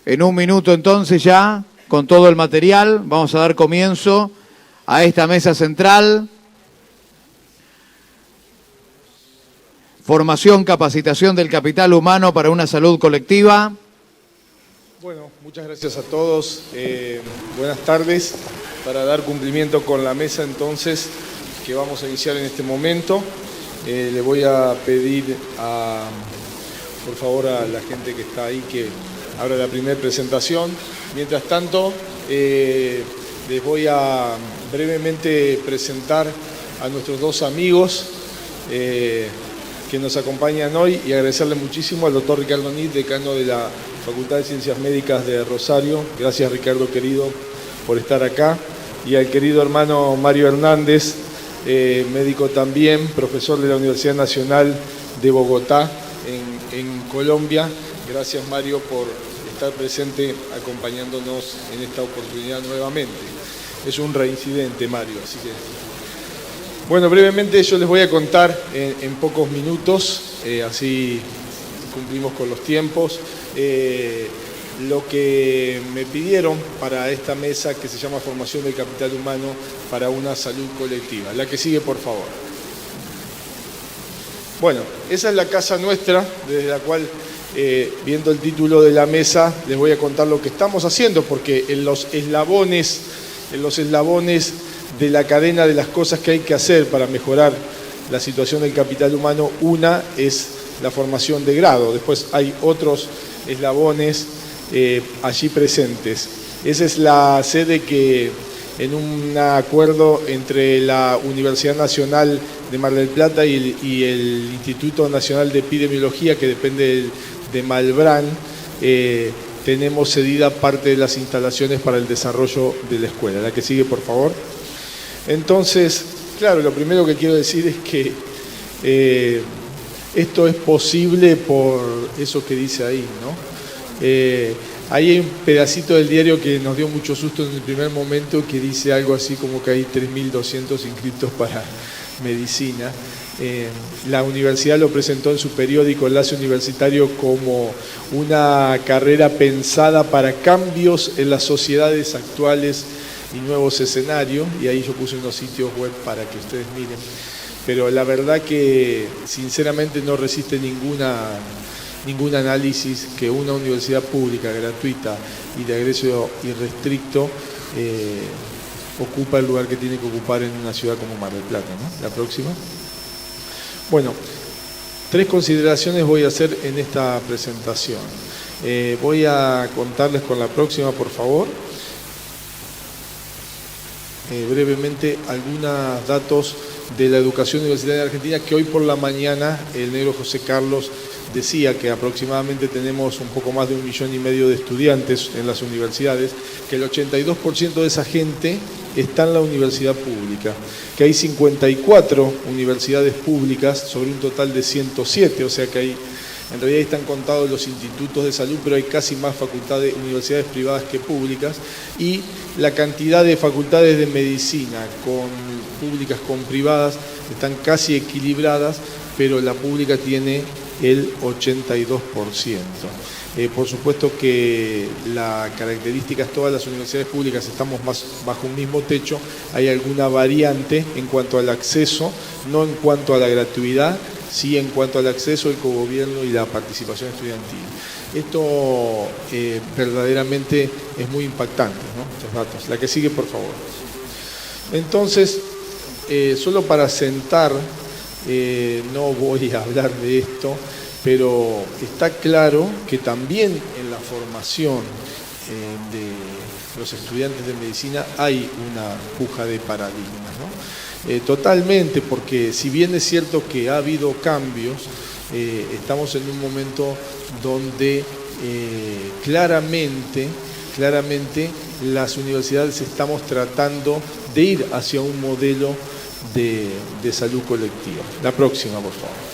En un minuto entonces ya, con todo el material, vamos a dar comienzo a esta mesa central. Formación, capacitación del capital humano para una salud colectiva. Bueno, muchas gracias a todos. Buenas tardes. Para dar cumplimiento con la mesa entonces que vamos a iniciar en este momento, le voy a pedir por favor a la gente que está ahí que abra la primera presentación. Mientras tanto, les voy a brevemente presentar a nuestros dos amigos que nos acompañan hoy y agradecerle muchísimo al doctor Ricardo Nid, decano de la Facultad de Ciencias Médicas de Rosario. Gracias, Ricardo, querido, por estar acá. Y al querido hermano Mario Hernández, médico también, profesor de la Universidad Nacional de Bogotá, en Colombia. Gracias, Mario, por estar presente acompañándonos en esta oportunidad nuevamente. Es un reincidente, Mario, así que... Bueno, brevemente yo les voy a contar en pocos minutos, así cumplimos con los tiempos, lo que me pidieron para esta mesa que se llama Formación del Capital Humano para una Salud Colectiva. La que sigue, por favor. Bueno, esa es la casa nuestra, desde la cual, viendo el título de la mesa, les voy a contar lo que estamos haciendo, porque en los eslabones de la cadena de las cosas que hay que hacer para mejorar la situación del capital humano, una es la formación de grado. Después hay otros eslabones allí presentes. Esa es la sede que, en un acuerdo entre la Universidad Nacional de Mar del Plata y el Instituto Nacional de Epidemiología, que depende de Malbrán, tenemos cedida parte de las instalaciones para el desarrollo de la escuela. La que sigue, por favor. Entonces, claro, lo primero que quiero decir es que esto es posible por eso que dice ahí, ¿no? Ahí hay un pedacito del diario que nos dio mucho susto en el primer momento, que dice algo así como que hay 3.200 inscritos para medicina. La universidad lo presentó en su periódico Enlace Universitario como una carrera pensada para cambios en las sociedades actuales y nuevos escenarios, y ahí yo puse unos sitios web para que ustedes miren, pero la verdad que sinceramente no resiste ningún análisis que una universidad pública, gratuita y de egreso irrestricto ocupa el lugar que tiene que ocupar en una ciudad como Mar del Plata, ¿no? La próxima. Bueno, 3 consideraciones voy a hacer en esta presentación. Voy a contarles con la próxima, por favor. Brevemente algunos datos de la educación universitaria en Argentina, que hoy por la mañana el negro José Carlos decía que aproximadamente tenemos un poco más de 1,5 millones de estudiantes en las universidades, que el 82% de esa gente está en la universidad pública, que hay 54 universidades públicas sobre un total de 107, o sea que hay, en realidad están contados los institutos de salud, pero hay casi más facultades, universidades privadas que públicas, y la cantidad de facultades de medicina públicas con privadas están casi equilibradas, pero la pública tiene el 82%. Por supuesto que la característica es todas las universidades públicas estamos más bajo un mismo techo, hay alguna variante en cuanto al acceso, no en cuanto a la gratuidad, sí en cuanto al acceso, el cogobierno y la participación estudiantil. Esto verdaderamente es muy impactante, ¿no? Estos datos. La que sigue, por favor. Entonces, solo para sentar, no voy a hablar de esto, pero está claro que también en la formación de los estudiantes de medicina hay una puja de paradigmas, ¿no? Totalmente, porque si bien es cierto que ha habido cambios, estamos en un momento donde claramente las universidades estamos tratando de ir hacia un modelo de salud colectiva. La próxima, por favor.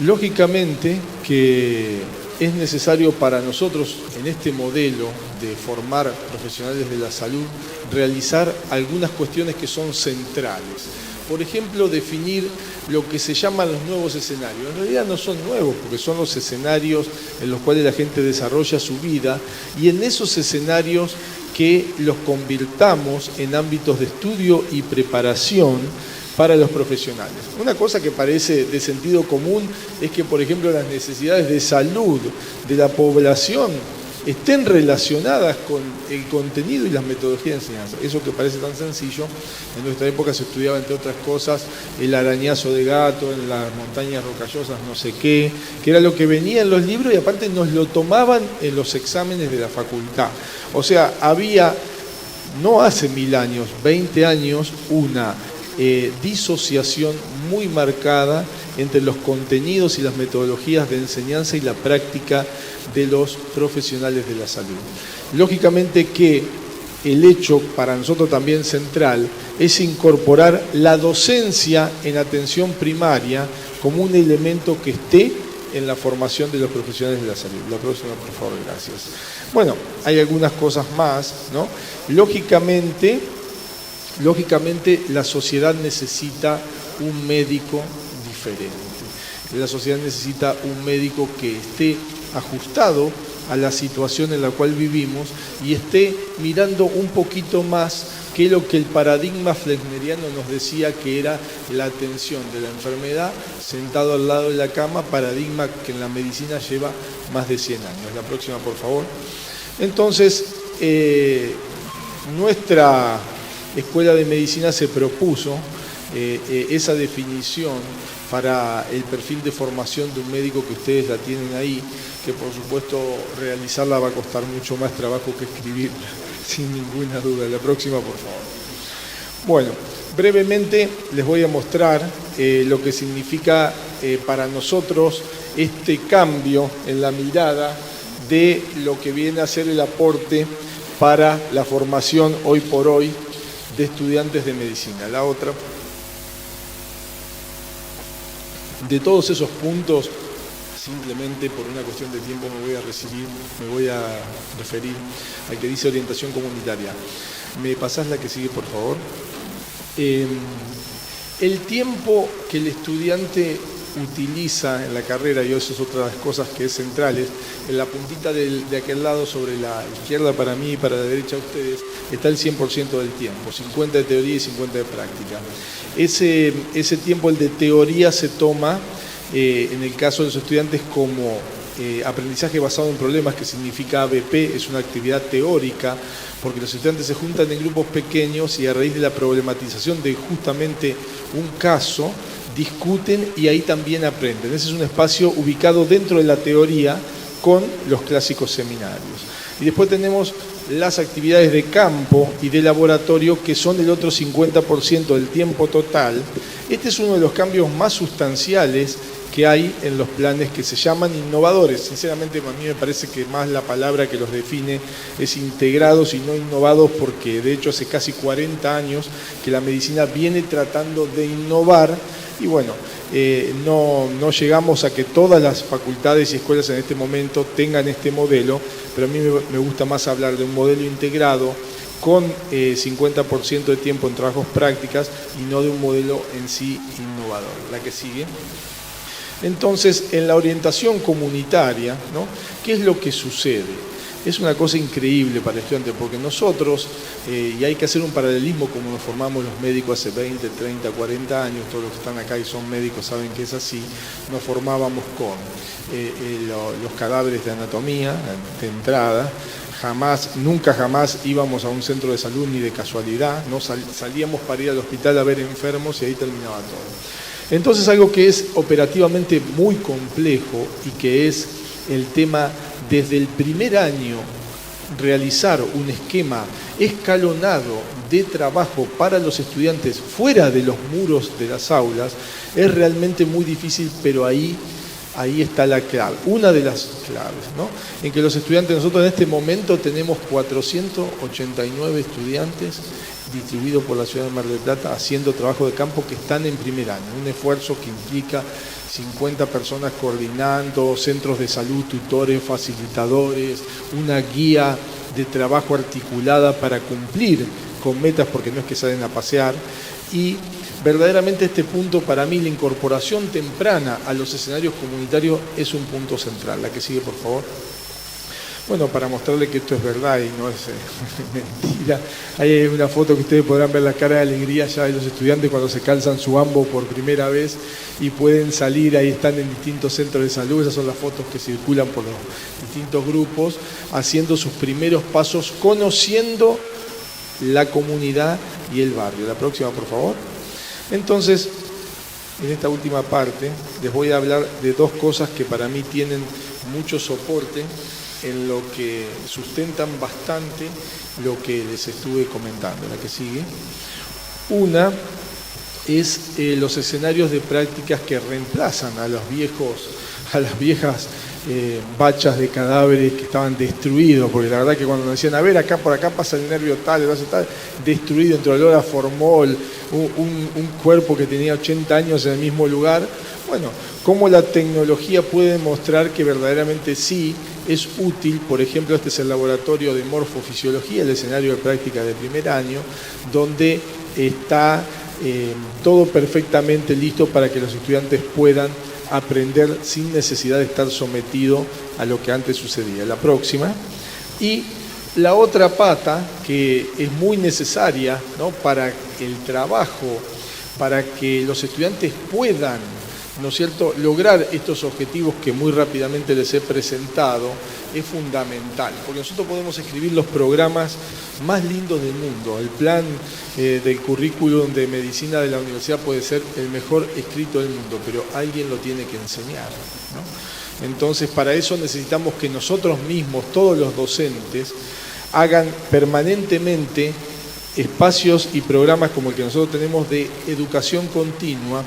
Lógicamente que es necesario para nosotros, en este modelo de formar profesionales de la salud, realizar algunas cuestiones que son centrales. por ejemplo, definir lo que se llaman los nuevos escenarios. En realidad no son nuevos, porque son los escenarios en los cuales la gente desarrolla su vida, y en esos escenarios que los convirtamos en ámbitos de estudio y preparación para los profesionales. Una cosa que parece de sentido común es que, por ejemplo, las necesidades de salud de la población estén relacionadas con el contenido y las metodologías de enseñanza. Eso que parece tan sencillo, en nuestra época se estudiaba, entre otras cosas, el arañazo de gato en las montañas rocallosas, no sé qué, que era lo que venía en los libros y aparte nos lo tomaban en los exámenes de la facultad. O sea, había, no hace 1000 años, 20 años, una disociación muy marcada entre los contenidos y las metodologías de enseñanza y la práctica de los profesionales de la salud. Lógicamente que el hecho para nosotros también central es incorporar la docencia en atención primaria como un elemento que esté en la formación de los profesionales de la salud. La próxima, por favor, gracias. Bueno, hay algunas cosas más, ¿no? Lógicamente la sociedad necesita un médico diferente. La sociedad necesita un médico que esté ajustado a la situación en la cual vivimos y esté mirando un poquito más que lo que el paradigma flegneriano nos decía que era la atención de la enfermedad sentado al lado de la cama, paradigma que en la medicina lleva más de 100 años. La próxima, por favor. Entonces, nuestra Escuela de Medicina se propuso esa definición para el perfil de formación de un médico que ustedes la tienen ahí, que por supuesto realizarla va a costar mucho más trabajo que escribirla, sin ninguna duda. La próxima, por favor. Bueno, brevemente les voy a mostrar lo que significa para nosotros este cambio en la mirada de lo que viene a ser el aporte para la formación hoy por hoy de estudiantes de medicina. La otra. De todos esos puntos, simplemente por una cuestión de tiempo me voy a referir al que dice orientación comunitaria. ¿Me pasás la que sigue, por favor? El tiempo que el estudiante utiliza en la carrera, y eso es otra de las cosas que es centrales, en la puntita de aquel lado sobre la izquierda para mí y para la derecha a ustedes, está el 100% del tiempo, 50 de teoría y 50 de práctica. Ese tiempo, el de teoría, se toma, en el caso de los estudiantes, como aprendizaje basado en problemas, que significa ABP, es una actividad teórica, porque los estudiantes se juntan en grupos pequeños y a raíz de la problematización de justamente un caso, discuten y ahí también aprenden. Ese es un espacio ubicado dentro de la teoría con los clásicos seminarios. Y después tenemos las actividades de campo y de laboratorio, que son el otro 50% del tiempo total. Este es uno de los cambios más sustanciales que hay en los planes que se llaman innovadores. Sinceramente, a mí me parece que más la palabra que los define es integrados y no innovados, porque de hecho hace casi 40 años que la medicina viene tratando de innovar y bueno, no llegamos a que todas las facultades y escuelas en este momento tengan este modelo, pero a mí me gusta más hablar de un modelo integrado con 50% de tiempo en trabajos prácticas y no de un modelo en sí innovador. La que sigue. Entonces, en la orientación comunitaria, ¿no? ¿Qué es lo que sucede? Es una cosa increíble para el estudiante, porque nosotros, y hay que hacer un paralelismo como nos formamos los médicos hace 20, 30, 40 años, todos los que están acá y son médicos saben que es así, nos formábamos con los cadáveres de anatomía de entrada, nunca jamás íbamos a un centro de salud ni de casualidad, no salíamos para ir al hospital a ver enfermos y ahí terminaba todo. Entonces, algo que es operativamente muy complejo y que es el tema desde el primer año realizar un esquema escalonado de trabajo para los estudiantes fuera de los muros de las aulas es realmente muy difícil, pero ahí está la clave, una de las claves, ¿no? En que los estudiantes, nosotros en este momento tenemos 489 estudiantes distribuidos por la ciudad de Mar del Plata haciendo trabajo de campo que están en primer año, un esfuerzo que implica 50 personas coordinando, centros de salud, tutores, facilitadores, una guía de trabajo articulada para cumplir con metas, porque no es que salen a pasear, y verdaderamente este punto para mí, la incorporación temprana a los escenarios comunitarios es un punto central. La que sigue, por favor. Bueno, para mostrarle que esto es verdad y no es mentira, hay una foto que ustedes podrán ver la cara de alegría ya de los estudiantes cuando se calzan su ambo por primera vez y pueden salir, ahí están en distintos centros de salud, esas son las fotos que circulan por los distintos grupos, haciendo sus primeros pasos, conociendo la comunidad y el barrio. La próxima, por favor. Entonces, en esta última parte les voy a hablar de dos cosas que para mí tienen mucho soporte, en lo que sustentan bastante lo que les estuve comentando. La que sigue. Una es los escenarios de prácticas que reemplazan a las viejas bachas de cadáveres que estaban destruidos, porque la verdad que cuando nos decían, a ver, acá por acá pasa el nervio tal, destruido, entre olor a formol, un cuerpo que tenía 80 años en el mismo lugar. Bueno, cómo la tecnología puede mostrar que verdaderamente sí es útil. Por ejemplo, este es el laboratorio de morfofisiología, el escenario de práctica de primer año, donde está todo perfectamente listo para que los estudiantes puedan aprender sin necesidad de estar sometido a lo que antes sucedía. La próxima. Y la otra pata, que es muy necesaria, ¿no?, para el trabajo, para que los estudiantes puedan, ¿no es cierto?, lograr estos objetivos que muy rápidamente les he presentado, es fundamental, porque nosotros podemos escribir los programas más lindos del mundo. El plan del currículum de medicina de la universidad puede ser el mejor escrito del mundo, pero alguien lo tiene que enseñar, ¿no? Entonces, para eso necesitamos que nosotros mismos, todos los docentes, hagan permanentemente espacios y programas como el que nosotros tenemos de educación continua,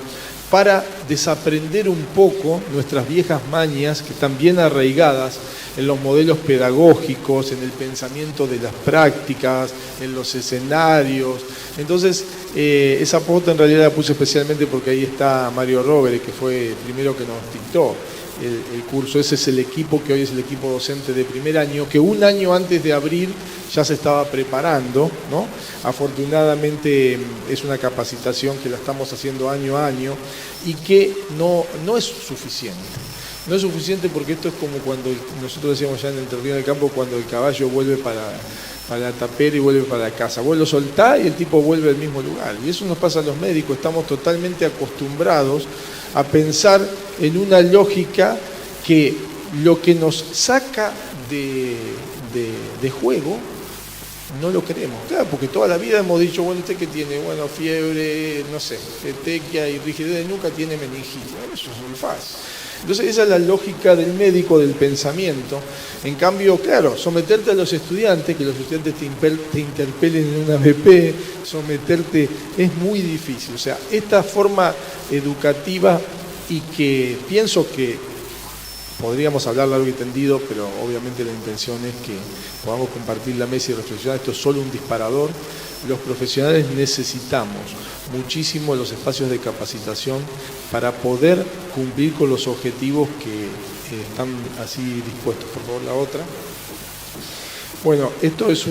para desaprender un poco nuestras viejas mañas que están bien arraigadas en los modelos pedagógicos, en el pensamiento de las prácticas, en los escenarios. Entonces, esa foto en realidad la puse especialmente porque ahí está Mario Robert, que fue el primero que nos dictó el curso. Ese es el equipo que hoy es el equipo docente de primer año, que un año antes de abrir ya se estaba preparando, ¿no? Afortunadamente es una capacitación que la estamos haciendo año a año y que no es suficiente. No es suficiente porque esto es como cuando nosotros decíamos ya en el terreno del campo, cuando el caballo vuelve para la tapera y vuelve para la casa. Vos lo soltás y el tipo vuelve al mismo lugar. Y eso nos pasa a los médicos, estamos totalmente acostumbrados a pensar en una lógica que lo que nos saca de juego no lo queremos. Claro, porque toda la vida hemos dicho, bueno, usted que tiene, bueno, fiebre, no sé, petequia y rigidez de nuca, tiene meningitis. Bueno, eso es muy fácil. Entonces esa es la lógica del médico, del pensamiento. En cambio, claro, someterte a los estudiantes, que los estudiantes te interpelen en una BP, someterte es muy difícil. O sea, esta forma educativa, y que pienso que podríamos hablar largo y tendido, pero obviamente la intención es que podamos compartir la mesa y reflexionar. Esto es solo un disparador. Los profesionales necesitamos muchísimo los espacios de capacitación para poder cumplir con los objetivos que están así dispuestos. Por favor, la otra. Bueno, esto es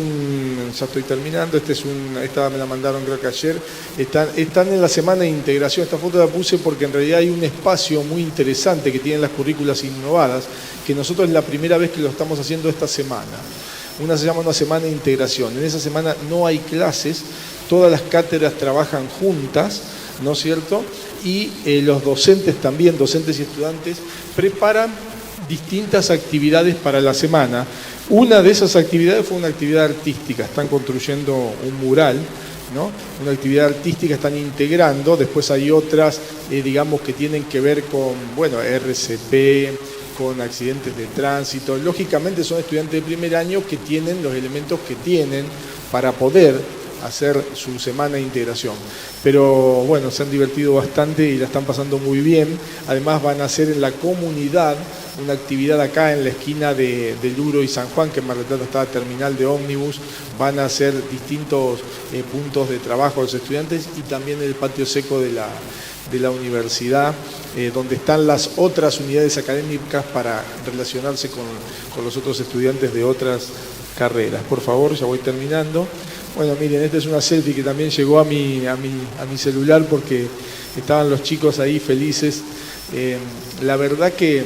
ya estoy terminando, esta me la mandaron creo que ayer, están en la semana de integración. Esta foto la puse porque en realidad hay un espacio muy interesante que tienen las currículas innovadas, que nosotros es la primera vez que lo estamos haciendo esta semana. Se llama una semana de integración. En esa semana no hay clases, todas las cátedras trabajan juntas, ¿no es cierto? Y los docentes también, docentes y estudiantes, preparan distintas actividades para la semana. Una de esas actividades fue una actividad artística, están construyendo un mural, ¿no? Una actividad artística, están integrando. Después hay otras, digamos, que tienen que ver con, bueno, RCP, con accidentes de tránsito. Lógicamente son estudiantes de primer año que tienen los elementos que tienen para poder hacer su semana de integración. Pero bueno, se han divertido bastante y la están pasando muy bien. Además van a hacer en la comunidad una actividad acá en la esquina de Luro y San Juan, que en Mar del Plata está la terminal de ómnibus. Van a hacer distintos puntos de trabajo a los estudiantes, y también el patio seco de la universidad, donde están las otras unidades académicas para relacionarse con los otros estudiantes de otras carreras. Por favor, ya voy terminando. Bueno, miren, esta es una selfie que también llegó a mi celular porque estaban los chicos ahí felices. La verdad que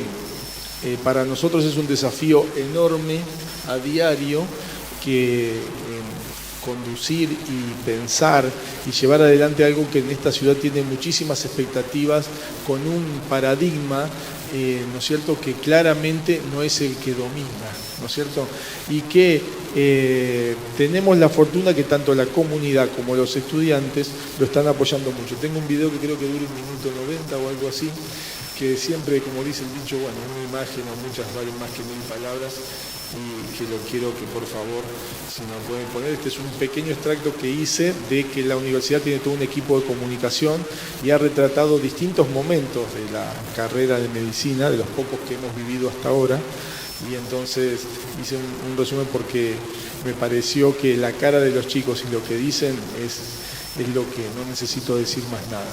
para nosotros es un desafío enorme a diario que conducir y pensar y llevar adelante algo que en esta ciudad tiene muchísimas expectativas, con un paradigma, ¿no es cierto?, que claramente no es el que domina, ¿no es cierto?, y que tenemos la fortuna que tanto la comunidad como los estudiantes lo están apoyando mucho. Tengo un video que creo que dura 1 minuto 90 o algo así, que siempre, como dice el dicho, bueno, una imagen o muchas valen más que 1000 palabras, y que lo quiero que por favor, si nos pueden poner, este es un pequeño extracto que hice de que la universidad tiene todo un equipo de comunicación y ha retratado distintos momentos de la carrera de medicina, de los pocos que hemos vivido hasta ahora, y entonces hice un resumen porque me pareció que la cara de los chicos y lo que dicen es lo que no necesito decir más nada.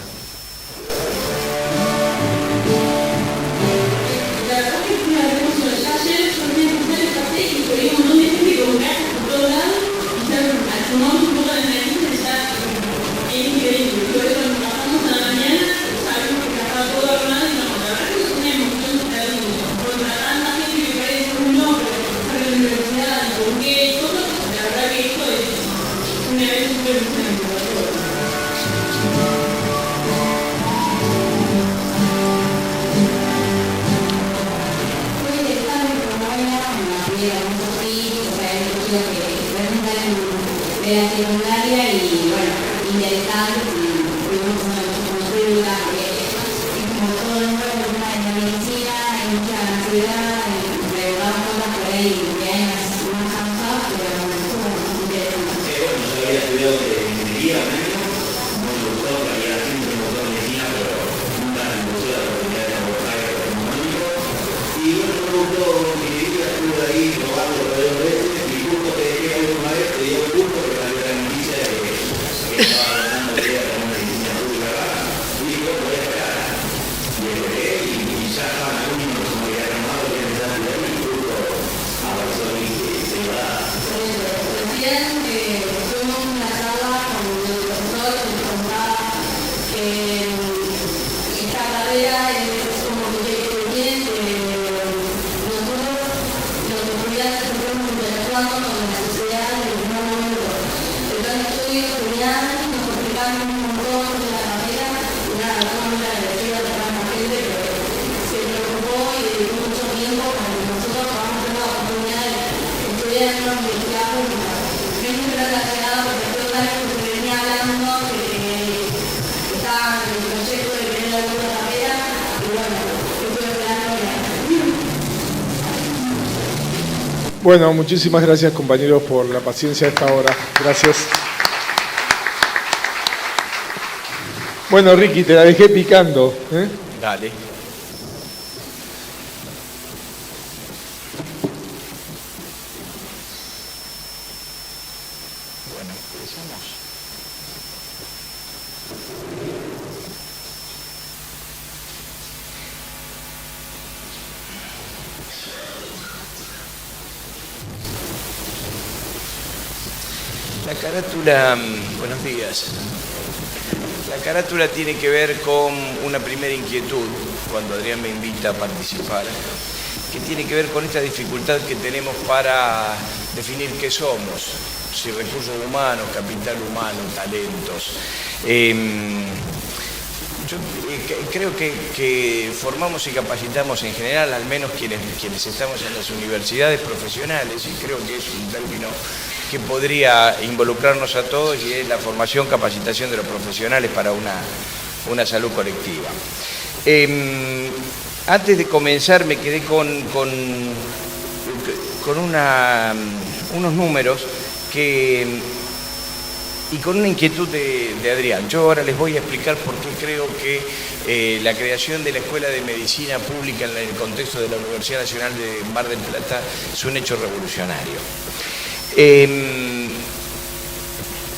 De la secundaria y bueno, interesantes y pudimos construir una como todo el mundo en la medicina, hay mucha ansiedad, recordamos cosas por ahí que hay más avanzadas, pero estuvo interesante. Bueno, yo había estudiado ingeniería un año, no me gustó, había siempre un montón de medicina, pero nunca me gustó la oportunidad de trabajar como médico. Y bueno, no me gustó ingeniería, estuve ahí probando alrededor de veces, y justo que dejé la última vez, te dio gusto, porque la verdad noticia de que estaba ganando idea con una medicina pública acá, y digo, voy a esperar. Y esperé, y ya estaban algunos que se me habían armado, que me daban de ahí, y justo avanzó y se iba a dar. Recién tuvimos una charla con el profesor que nos contaba que esta carrera es como que tiene nosotros los estudiantes estamos interactuando con la sociedad en el mismo momento. Entonces estoy estudiando, nos explicamos un montón de la carrera, una fórmula de decir a toda la gente que se preocupó y dedicó mucho tiempo para que nosotros podamos tener la oportunidad de estudiar en una universidad pública. No es relacionado porque todo el año que se venía hablando que estaba en el proyecto de tener alguna carrera y bueno, yo estoy esperando que Bueno, muchísimas gracias compañeros por la paciencia a esta hora. Gracias. Bueno, Ricky, te la dejé picando, ¿eh? Dale. Bueno, empezamos. La carátula, buenos días. La carátula tiene que ver con una primera inquietud, cuando Adrián me invita a participar, que tiene que ver con esta dificultad que tenemos para definir qué somos, si recursos humanos, capital humano, talentos. Yo creo que formamos y capacitamos en general, al menos quienes estamos en las universidades profesionales, y creo que es un término que podría involucrarnos a todos, y es la formación, capacitación de los profesionales para una salud colectiva. Antes de comenzar me quedé con unos números y con una inquietud de Adrián. Yo ahora les voy a explicar por qué creo que la creación de la Escuela de Medicina Pública en el contexto de la Universidad Nacional de Mar del Plata es un hecho revolucionario.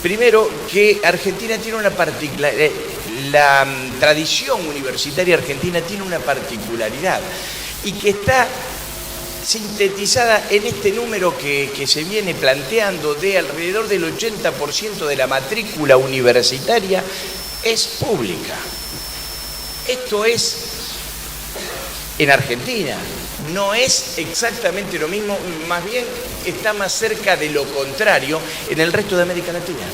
Primero, que Argentina tiene una particularidad, la tradición universitaria argentina tiene una particularidad, y que está sintetizada en este número que se viene planteando de alrededor del 80% de la matrícula universitaria es pública. Esto es en Argentina, no es exactamente lo mismo, más bien está más cerca de lo contrario en el resto de América Latina.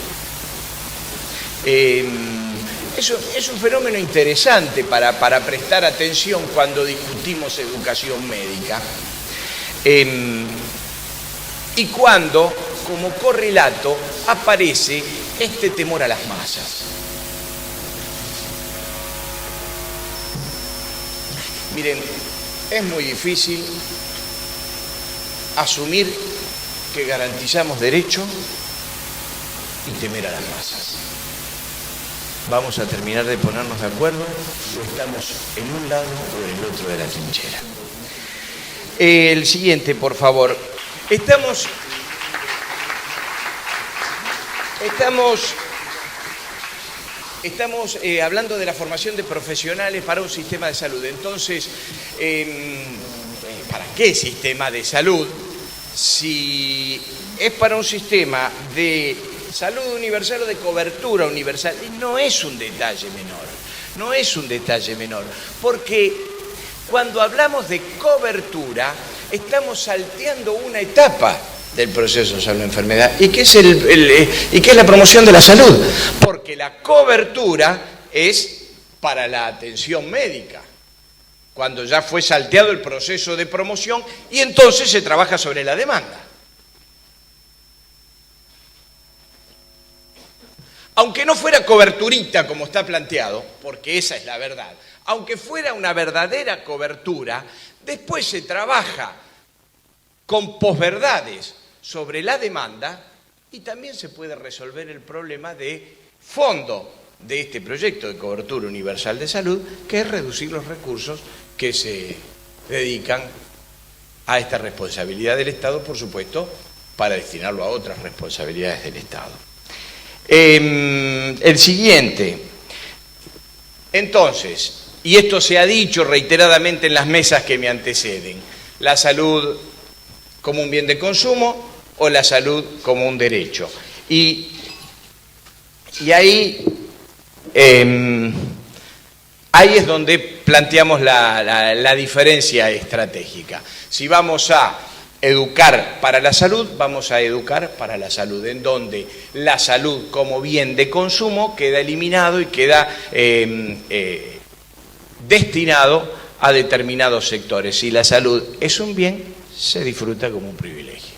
Es un fenómeno interesante para prestar atención cuando discutimos educación médica. Y cuando, como correlato, aparece este temor a las masas. Miren, es muy difícil asumir que garantizamos derecho y temer a las masas. Vamos a terminar de ponernos de acuerdo o estamos en un lado o en el otro de la trinchera. El siguiente, por favor. Estamos hablando de la formación de profesionales para un sistema de salud. Entonces, ¿para qué sistema de salud? Si es para un sistema de salud universal o de cobertura universal, no es un detalle menor. No es un detalle menor. Porque cuando hablamos de cobertura, estamos salteando una etapa del proceso de salud-enfermedad. ¿Y qué es la promoción de la salud? Porque la cobertura es para la atención médica, cuando ya fue salteado el proceso de promoción y entonces se trabaja sobre la demanda. Aunque no fuera coberturita como está planteado, porque esa es la verdad, aunque fuera una verdadera cobertura, después se trabaja con posverdades sobre la demanda y también se puede resolver el problema de fondo de este proyecto de cobertura universal de salud, que es reducir los recursos que se dedican a esta responsabilidad del Estado, por supuesto, para destinarlo a otras responsabilidades del Estado. El siguiente. Entonces, y esto se ha dicho reiteradamente en las mesas que me anteceden, la salud como un bien de consumo o la salud como un derecho. Y ahí es donde planteamos la diferencia estratégica. Si vamos a educar para la salud, vamos a educar para la salud, en donde la salud como bien de consumo queda eliminado y queda destinado a determinados sectores. Si la salud es un bien, se disfruta como un privilegio.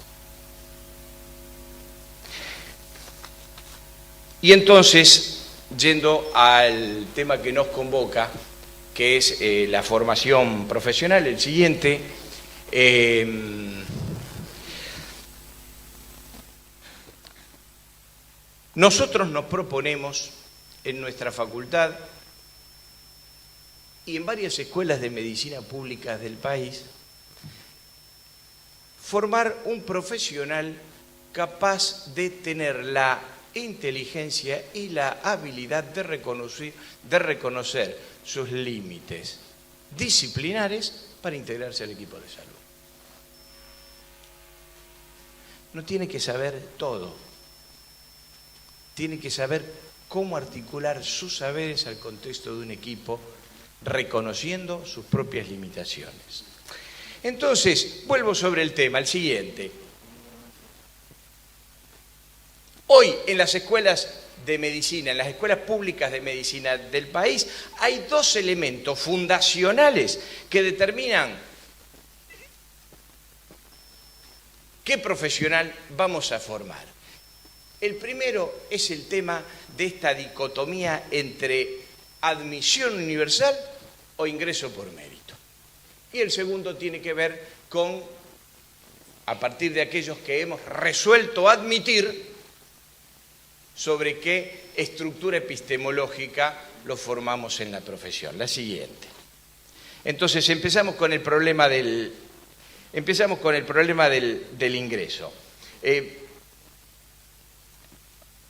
Y entonces, yendo al tema que nos convoca, que es la formación profesional, el siguiente, nosotros nos proponemos en nuestra facultad y en varias escuelas de medicina públicas del país formar un profesional capaz de tener la inteligencia y la habilidad de reconocer sus límites disciplinares para integrarse al equipo de salud. No tiene que saber todo, tiene que saber cómo articular sus saberes al contexto de un equipo, reconociendo sus propias limitaciones. Entonces, vuelvo sobre el tema, el siguiente. Hoy en las escuelas de medicina, en las escuelas públicas de medicina del país, hay dos elementos fundacionales que determinan qué profesional vamos a formar. El primero es el tema de esta dicotomía entre admisión universal o ingreso por mérito. Y el segundo tiene que ver con, a partir de aquellos que hemos resuelto admitir, sobre qué estructura epistemológica lo formamos en la profesión. La siguiente. Entonces empezamos con el problema del ingreso.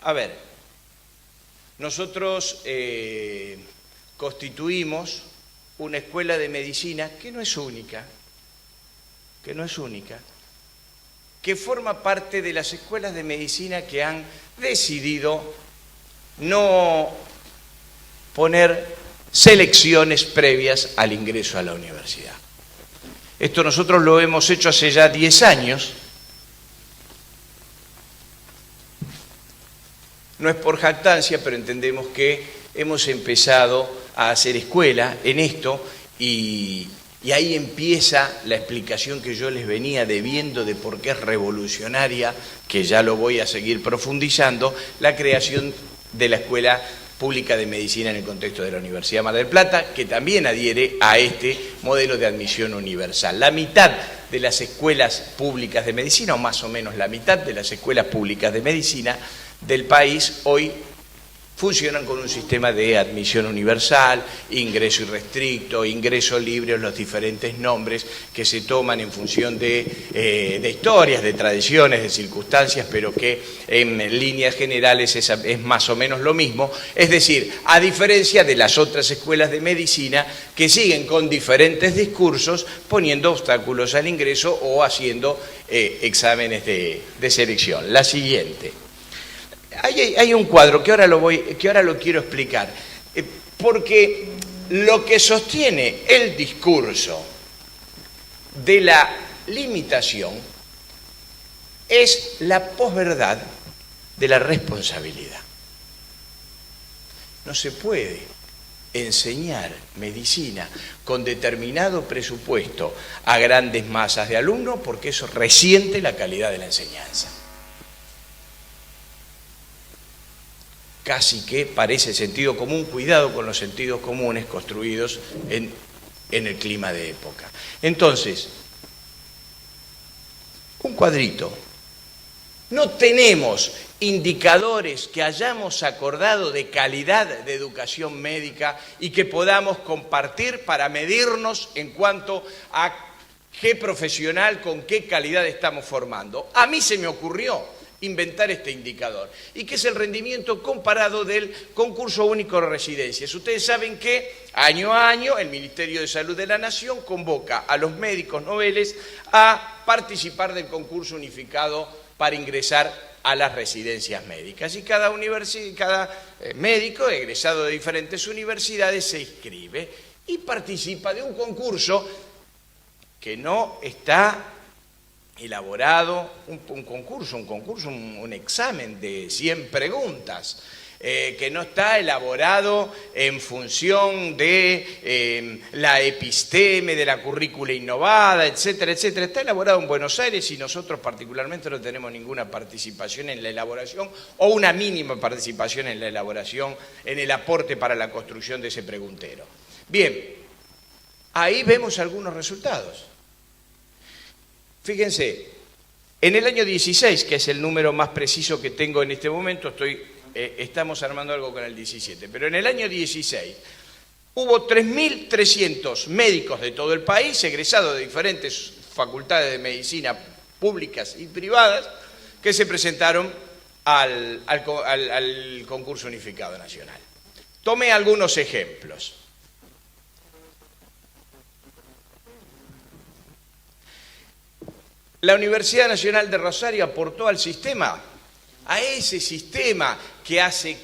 A ver, nosotros constituimos una escuela de medicina que no es única, que no es única, que forma parte de las escuelas de medicina que han decidido no poner selecciones previas al ingreso a la universidad. Esto nosotros lo hemos hecho hace ya 10 años. No es por jactancia, pero entendemos que hemos empezado a hacer escuela en esto y ahí empieza la explicación que yo les venía debiendo de por qué es revolucionaria, que ya lo voy a seguir profundizando, la creación de la Escuela Pública de Medicina en el contexto de la Universidad Mar del Plata, que también adhiere a este modelo de admisión universal. La mitad de las escuelas públicas de medicina, o más o menos la mitad de las escuelas públicas de medicina del país hoy funcionan con un sistema de admisión universal, ingreso irrestricto, ingreso libre, los diferentes nombres que se toman en función de historias, de tradiciones, de circunstancias, pero que en líneas generales es más o menos lo mismo. Es decir, a diferencia de las otras escuelas de medicina que siguen con diferentes discursos poniendo obstáculos al ingreso o haciendo exámenes de selección. La siguiente. Hay un cuadro que ahora lo quiero explicar, porque lo que sostiene el discurso de la limitación es la posverdad de la responsabilidad. No se puede enseñar medicina con determinado presupuesto a grandes masas de alumnos porque eso resiente la calidad de la enseñanza. Casi que parece sentido común, cuidado con los sentidos comunes construidos en el clima de época. Entonces, un cuadrito. No tenemos indicadores que hayamos acordado de calidad de educación médica y que podamos compartir para medirnos en cuanto a qué profesional, con qué calidad estamos formando. A mí se me ocurrió inventar este indicador, y que es el rendimiento comparado del concurso único de residencias. Ustedes saben que año a año el Ministerio de Salud de la Nación convoca a los médicos noveles a participar del concurso unificado para ingresar a las residencias médicas. Y cada médico egresado de diferentes universidades se inscribe y participa de un concurso que no está elaborado, un examen de 100 preguntas, que no está elaborado en función de la episteme, de la currícula innovada, etcétera, etcétera. Está elaborado en Buenos Aires y nosotros particularmente no tenemos ninguna participación en la elaboración o una mínima participación en la elaboración, en el aporte para la construcción de ese preguntero. Bien, ahí vemos algunos resultados. Fíjense, en el año 16, que es el número más preciso que tengo en este momento, estamos armando algo con el 17, pero en el año 16 hubo 3.300 médicos de todo el país, egresados de diferentes facultades de medicina públicas y privadas, que se presentaron al concurso unificado nacional. Tomé algunos ejemplos. La Universidad Nacional de Rosario aportó al sistema, a ese sistema que hace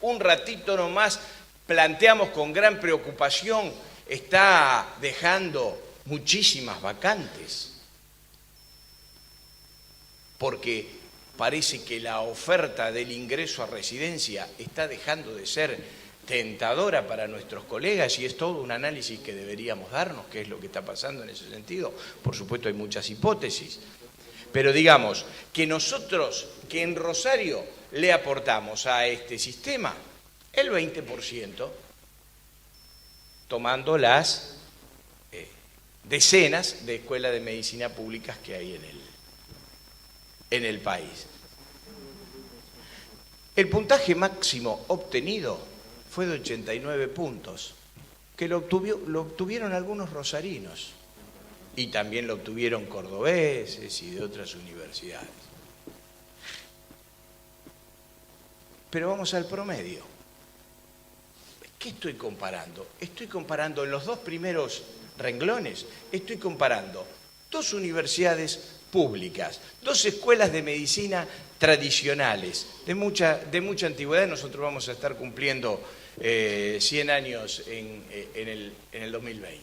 un ratito nomás planteamos con gran preocupación, está dejando muchísimas vacantes, porque parece que la oferta del ingreso a residencia está dejando de ser tentadora para nuestros colegas, y es todo un análisis que deberíamos darnos, qué es lo que está pasando en ese sentido. Por supuesto hay muchas hipótesis, pero digamos que nosotros, que en Rosario le aportamos a este sistema el 20%, tomando las decenas de escuelas de medicina públicas que hay en el país. El puntaje máximo obtenido fue de 89 puntos, que lo obtuvieron algunos rosarinos y también lo obtuvieron cordobeses y de otras universidades. Pero vamos al promedio. ¿Qué estoy comparando? Estoy comparando en los dos primeros renglones, estoy comparando 2 universidades públicas, 2 escuelas de medicina tradicionales, de mucha antigüedad. Nosotros vamos a estar cumpliendo 100 años en el 2020.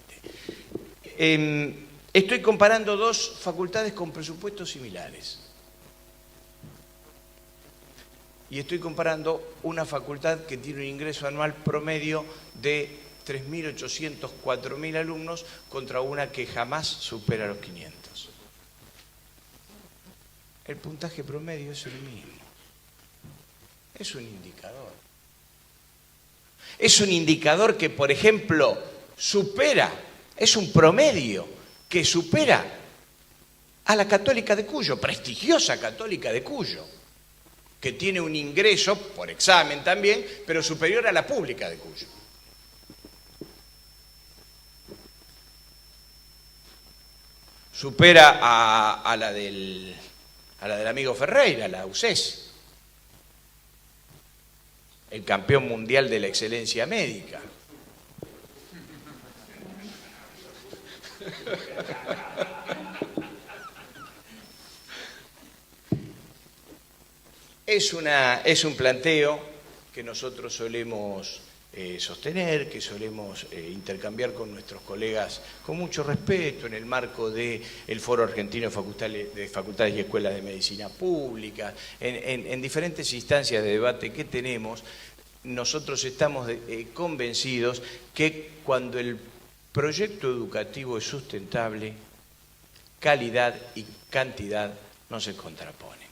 Estoy comparando 2 facultades con presupuestos similares. Y estoy comparando una facultad que tiene un ingreso anual promedio de 3.800, 4.000 alumnos contra una que jamás supera los 500. El puntaje promedio es el mismo. Es un indicador. Es un indicador que, por ejemplo, es un promedio que supera a la Católica de Cuyo, prestigiosa Católica de Cuyo, que tiene un ingreso, por examen también, pero superior a la pública de Cuyo. Supera a la del amigo Ferreira, la UCES, el campeón mundial de la excelencia médica. Es un planteo que nosotros solemos sostener, que solemos intercambiar con nuestros colegas con mucho respeto en el marco del Foro Argentino de Facultades y Escuelas de Medicina Pública, en diferentes instancias de debate que tenemos. Nosotros estamos convencidos que cuando el proyecto educativo es sustentable, calidad y cantidad no se contraponen.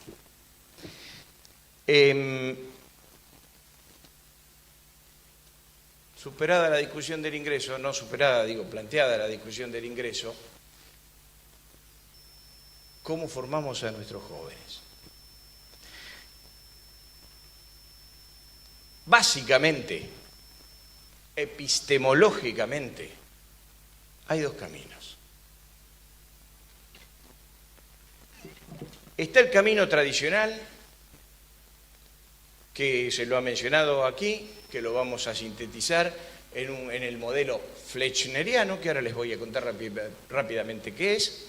Superada la discusión del ingreso, no superada, digo, planteada la discusión del ingreso, ¿cómo formamos a nuestros jóvenes? Básicamente, epistemológicamente, hay 2 caminos. Está el camino tradicional, que se lo ha mencionado aquí, que lo vamos a sintetizar en el modelo flechneriano, que ahora les voy a contar rápidamente qué es,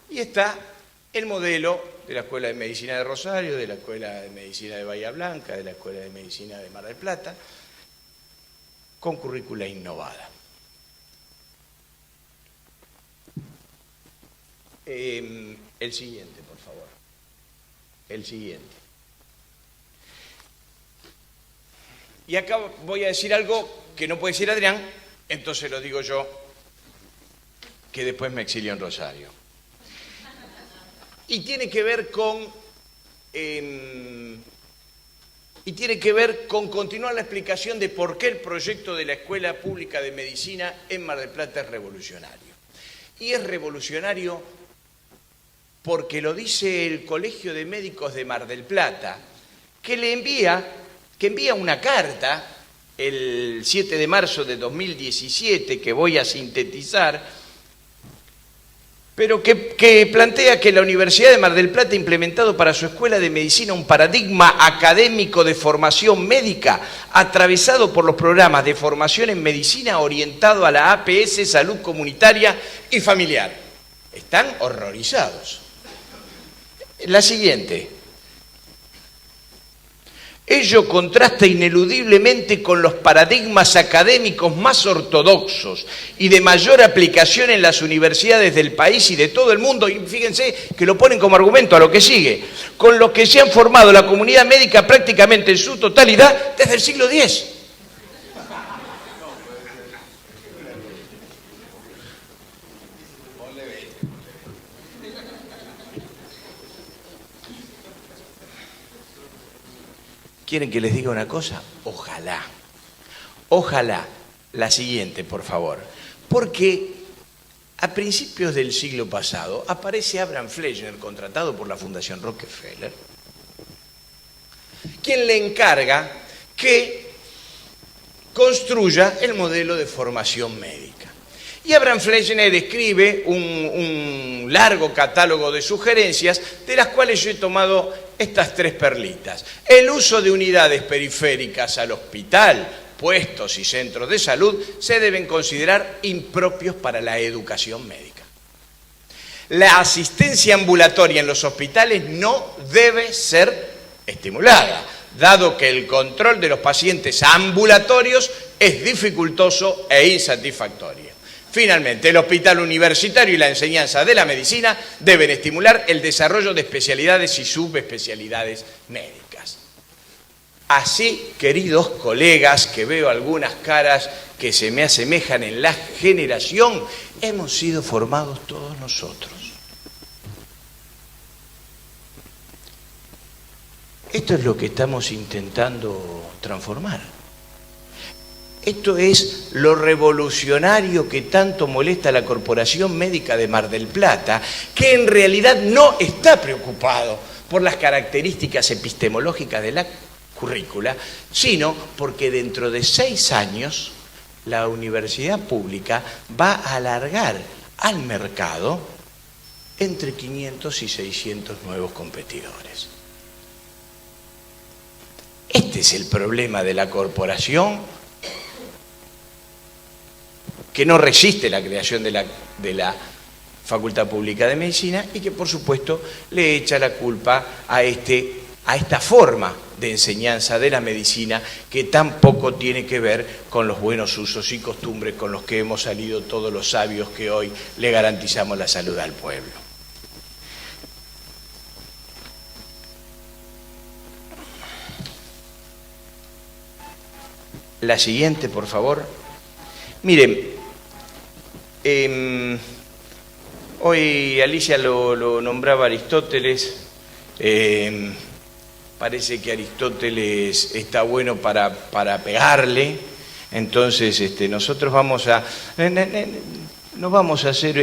y está el modelo de la Escuela de Medicina de Rosario, de la Escuela de Medicina de Bahía Blanca, de la Escuela de Medicina de Mar del Plata, con currícula innovada. El siguiente, por favor. El siguiente. Y acá voy a decir algo que no puede decir Adrián, entonces lo digo yo, que después me exilio en Rosario. Y tiene que ver con continuar la explicación de por qué el proyecto de la Escuela Pública de Medicina en Mar del Plata es revolucionario. Y es revolucionario porque lo dice el Colegio de Médicos de Mar del Plata, que envía una carta el 7 de marzo de 2017, que voy a sintetizar, pero que plantea que la Universidad de Mar del Plata ha implementado para su Escuela de Medicina un paradigma académico de formación médica atravesado por los programas de formación en medicina orientado a la APS, salud comunitaria y familiar. Están horrorizados. La siguiente. Ello contrasta ineludiblemente con los paradigmas académicos más ortodoxos y de mayor aplicación en las universidades del país y de todo el mundo, y fíjense que lo ponen como argumento a lo que sigue, con los que se han formado la comunidad médica prácticamente en su totalidad desde el siglo X. ¿Quieren que les diga una cosa? Ojalá. Ojalá. La siguiente, por favor. Porque a principios del siglo pasado aparece Abraham Fleischner, contratado por la Fundación Rockefeller, quien le encarga que construya el modelo de formación médica. Y Abraham Fleischner escribe un largo catálogo de sugerencias, de las cuales yo he tomado estas 3 perlitas. El uso de unidades periféricas al hospital, puestos y centros de salud se deben considerar impropios para la educación médica. La asistencia ambulatoria en los hospitales no debe ser estimulada, dado que el control de los pacientes ambulatorios es dificultoso e insatisfactorio. Finalmente, el hospital universitario y la enseñanza de la medicina deben estimular el desarrollo de especialidades y subespecialidades médicas. Así, queridos colegas, que veo algunas caras que se me asemejan en la generación, hemos sido formados todos nosotros. Esto es lo que estamos intentando transformar. Esto es lo revolucionario que tanto molesta a la Corporación Médica de Mar del Plata, que en realidad no está preocupado por las características epistemológicas de la currícula, sino porque dentro de 6 años la universidad pública va a alargar al mercado entre 500 y 600 nuevos competidores. Este es el problema de la corporación, que no resiste la creación de la Facultad Pública de Medicina y que, por supuesto, le echa la culpa a esta forma de enseñanza de la medicina que tampoco tiene que ver con los buenos usos y costumbres con los que hemos salido todos los sabios que hoy le garantizamos la salud al pueblo. La siguiente, por favor. Miren, hoy Alicia lo nombraba Aristóteles. Parece que Aristóteles está bueno para pegarle. Entonces, nosotros vamos a... No vamos a hacer...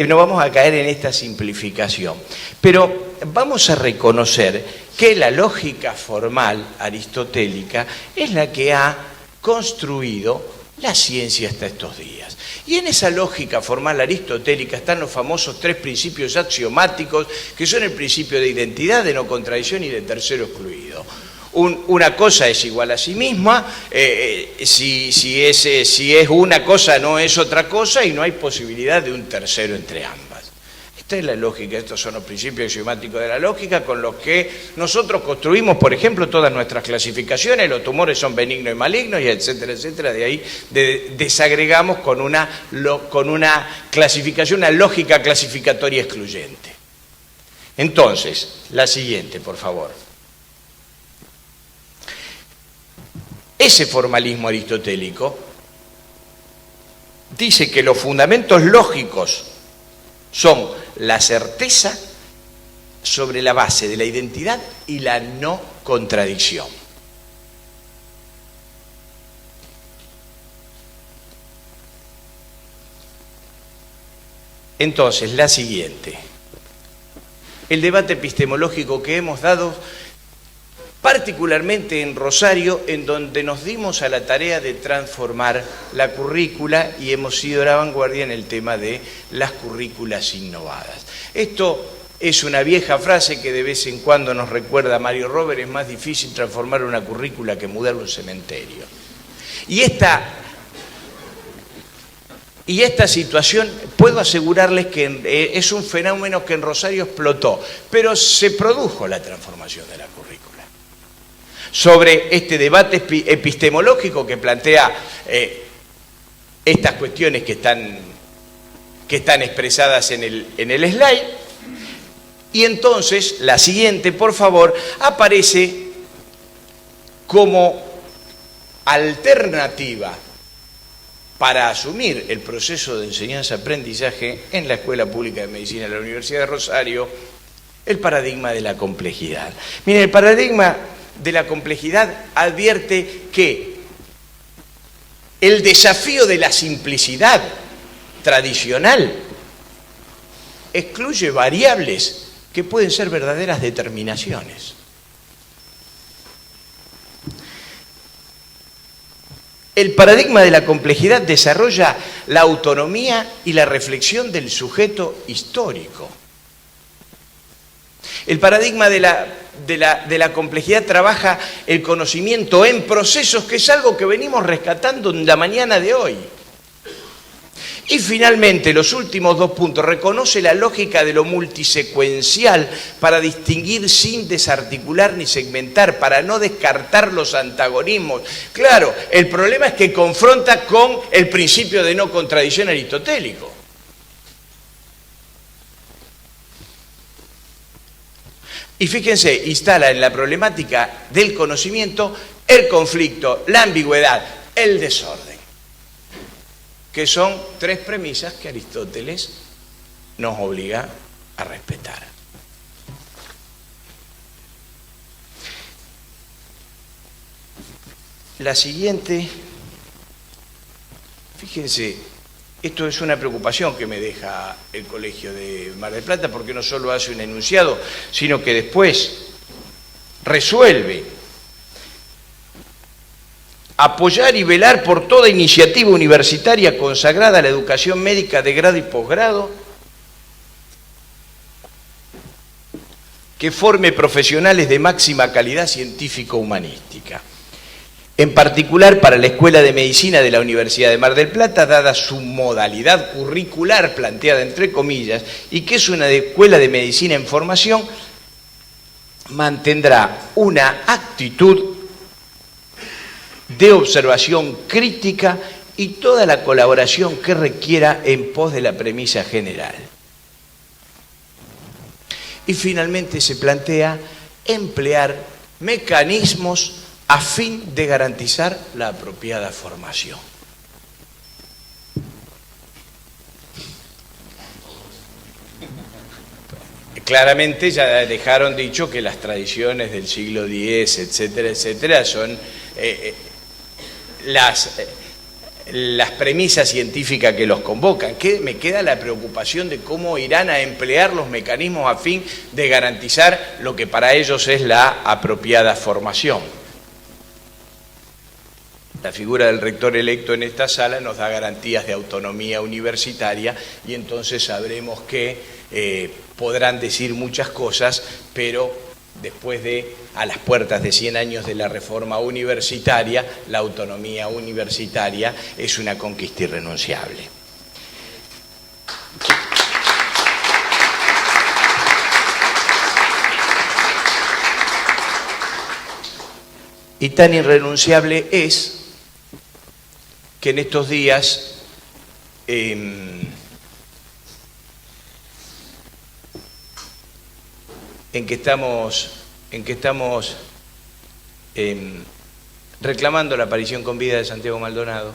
no vamos a caer en esta simplificación. Pero vamos a reconocer que la lógica formal aristotélica es la que ha construido la ciencia hasta estos días. Y en esa lógica formal aristotélica están los famosos 3 principios axiomáticos, que son el principio de identidad, de no contradicción y de tercero excluido. Una cosa es igual a sí misma, si es una cosa no es otra cosa y no hay posibilidad de un tercero entre ambas. Esta es la lógica, estos son los principios axiomáticos de la lógica con los que nosotros construimos, por ejemplo, todas nuestras clasificaciones. Los tumores son benignos y malignos, y etcétera, etcétera. De ahí desagregamos con una clasificación, una lógica clasificatoria excluyente. Entonces, la siguiente, por favor. Ese formalismo aristotélico dice que los fundamentos lógicos son la certeza sobre la base de la identidad y la no contradicción. Entonces, la siguiente. El debate epistemológico que hemos dado, particularmente en Rosario, en donde nos dimos a la tarea de transformar la currícula y hemos sido la vanguardia en el tema de las currículas innovadas. Esto es una vieja frase que de vez en cuando nos recuerda a Mario Robert: es más difícil transformar una currícula que mudar un cementerio. Y esta situación, puedo asegurarles que es un fenómeno que en Rosario explotó, pero se produjo la transformación de la currícula. Sobre este debate epistemológico que plantea estas cuestiones que están expresadas en el slide. Y entonces, la siguiente, por favor, aparece como alternativa para asumir el proceso de enseñanza-aprendizaje en la Escuela Pública de Medicina de la Universidad de Rosario, el paradigma de la complejidad. Miren, el paradigma de la complejidad advierte que el desafío de la simplicidad tradicional excluye variables que pueden ser verdaderas determinaciones. El paradigma de la complejidad desarrolla la autonomía y la reflexión del sujeto histórico. El paradigma de la complejidad trabaja el conocimiento en procesos, que es algo que venimos rescatando en la mañana de hoy. Y finalmente, los últimos 2 puntos, reconoce la lógica de lo multisecuencial para distinguir sin desarticular ni segmentar, para no descartar los antagonismos. Claro, el problema es que confronta con el principio de no contradicción aristotélico. Y fíjense, instala en la problemática del conocimiento el conflicto, la ambigüedad, el desorden, que son 3 premisas que Aristóteles nos obliga a respetar. La siguiente, fíjense, esto es una preocupación que me deja el Colegio de Mar del Plata, porque no solo hace un enunciado, sino que después resuelve. Apoyar y velar por toda iniciativa universitaria consagrada a la educación médica de grado y posgrado que forme profesionales de máxima calidad científico-humanística. En particular para la Escuela de Medicina de la Universidad de Mar del Plata, dada su modalidad curricular planteada entre comillas, y que es una escuela de medicina en formación, mantendrá una actitud de observación crítica y toda la colaboración que requiera en pos de la premisa general. Y finalmente se plantea emplear mecanismos a fin de garantizar la apropiada formación. Claramente ya dejaron dicho que las tradiciones del siglo X, etcétera, etcétera, son las premisas científicas que los convocan. Me queda la preocupación de cómo irán a emplear los mecanismos a fin de garantizar lo que para ellos es la apropiada formación. La figura del rector electo en esta sala nos da garantías de autonomía universitaria y entonces sabremos que podrán decir muchas cosas, pero después de, a las puertas de 100 años de la reforma universitaria, la autonomía universitaria es una conquista irrenunciable. Y tan irrenunciable es que en estos días en que estamos reclamando la aparición con vida de Santiago Maldonado,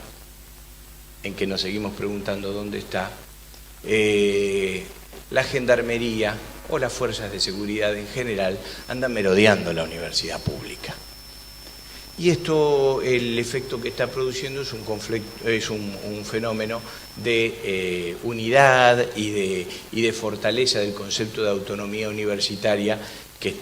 en que nos seguimos preguntando dónde está, la gendarmería o las fuerzas de seguridad en general andan merodeando la universidad pública. Y esto, el efecto que está produciendo es un conflicto, es un fenómeno de unidad y de fortaleza del concepto de autonomía universitaria que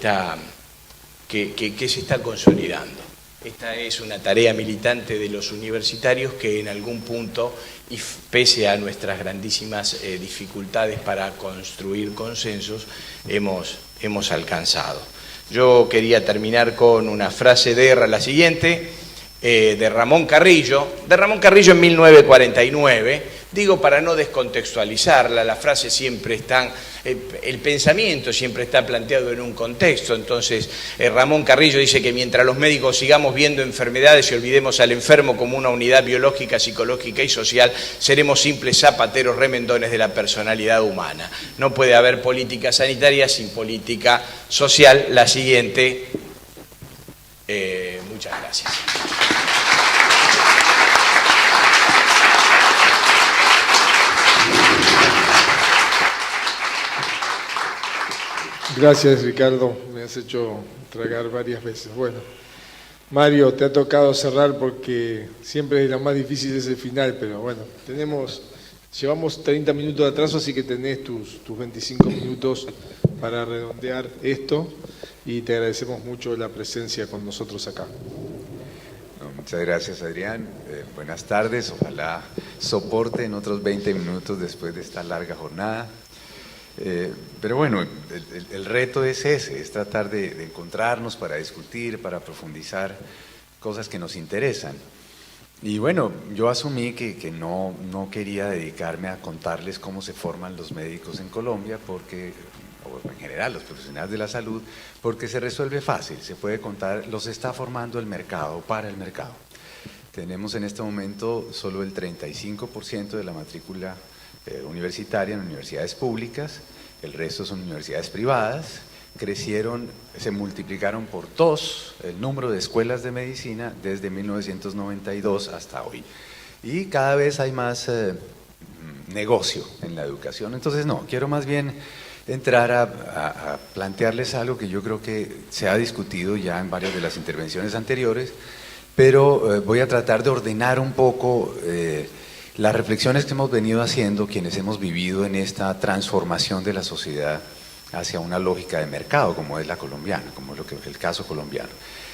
se está consolidando. Esta es una tarea militante de los universitarios que en algún punto, y pese a nuestras grandísimas dificultades para construir consensos, hemos alcanzado. Yo quería terminar con una frase de la siguiente, de Ramón Carrillo en 1949, digo para no descontextualizarla, la frase siempre está, el pensamiento siempre está planteado en un contexto, entonces Ramón Carrillo dice que mientras los médicos sigamos viendo enfermedades y olvidemos al enfermo como una unidad biológica, psicológica y social, seremos simples zapateros remendones de la personalidad humana. No puede haber política sanitaria sin política social. La siguiente, muchas gracias. Gracias, Ricardo, me has hecho tragar varias veces. Bueno, Mario, te ha tocado cerrar porque siempre lo más difícil es el final, pero bueno, llevamos 30 minutos de atraso, así que tenés tus 25 minutos para redondear esto y te agradecemos mucho la presencia con nosotros acá. Muchas gracias, Adrián. Buenas tardes, ojalá soporten otros 20 minutos después de esta larga jornada. Pero bueno, el reto es ese, es tratar de encontrarnos para discutir, para profundizar cosas que nos interesan. Y bueno, yo asumí que no quería dedicarme a contarles cómo se forman los médicos en Colombia, porque, o en general los profesionales de la salud, porque se resuelve fácil, se puede contar, los está formando el mercado para el mercado. Tenemos en este momento solo el 35% de la matrícula universitaria en universidades públicas, el resto son universidades privadas. Crecieron, se multiplicaron por 2 el número de escuelas de medicina desde 1992 hasta hoy. Y cada vez hay más negocio en la educación. Entonces no, quiero más bien entrar a plantearles algo que yo creo que se ha discutido ya en varias de las intervenciones anteriores, pero voy a tratar de ordenar un poco las reflexiones que hemos venido haciendo quienes hemos vivido en esta transformación de la sociedad hacia una lógica de mercado como es la colombiana, como es el caso colombiano.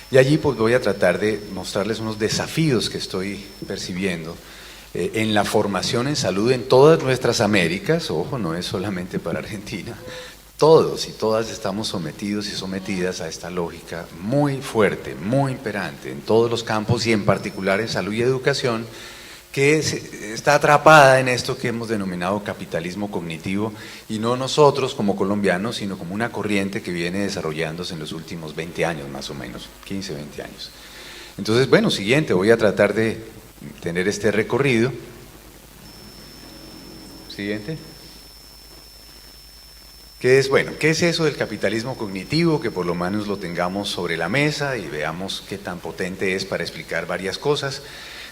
Y allí pues voy a tratar de mostrarles unos desafíos que estoy percibiendo en la formación en salud en todas nuestras Américas. Ojo, no es solamente para Argentina, todos y todas estamos sometidos y sometidas a esta lógica muy fuerte, muy imperante en todos los campos y en particular en salud y educación, que está atrapada en esto que hemos denominado capitalismo cognitivo, y no nosotros como colombianos, sino como una corriente que viene desarrollándose en los últimos 20 años más o menos, 15, 20 años. Entonces, bueno, siguiente, voy a tratar de tener este recorrido. Siguiente. ¿Qué es eso del capitalismo cognitivo? Que por lo menos lo tengamos sobre la mesa y veamos qué tan potente es para explicar varias cosas.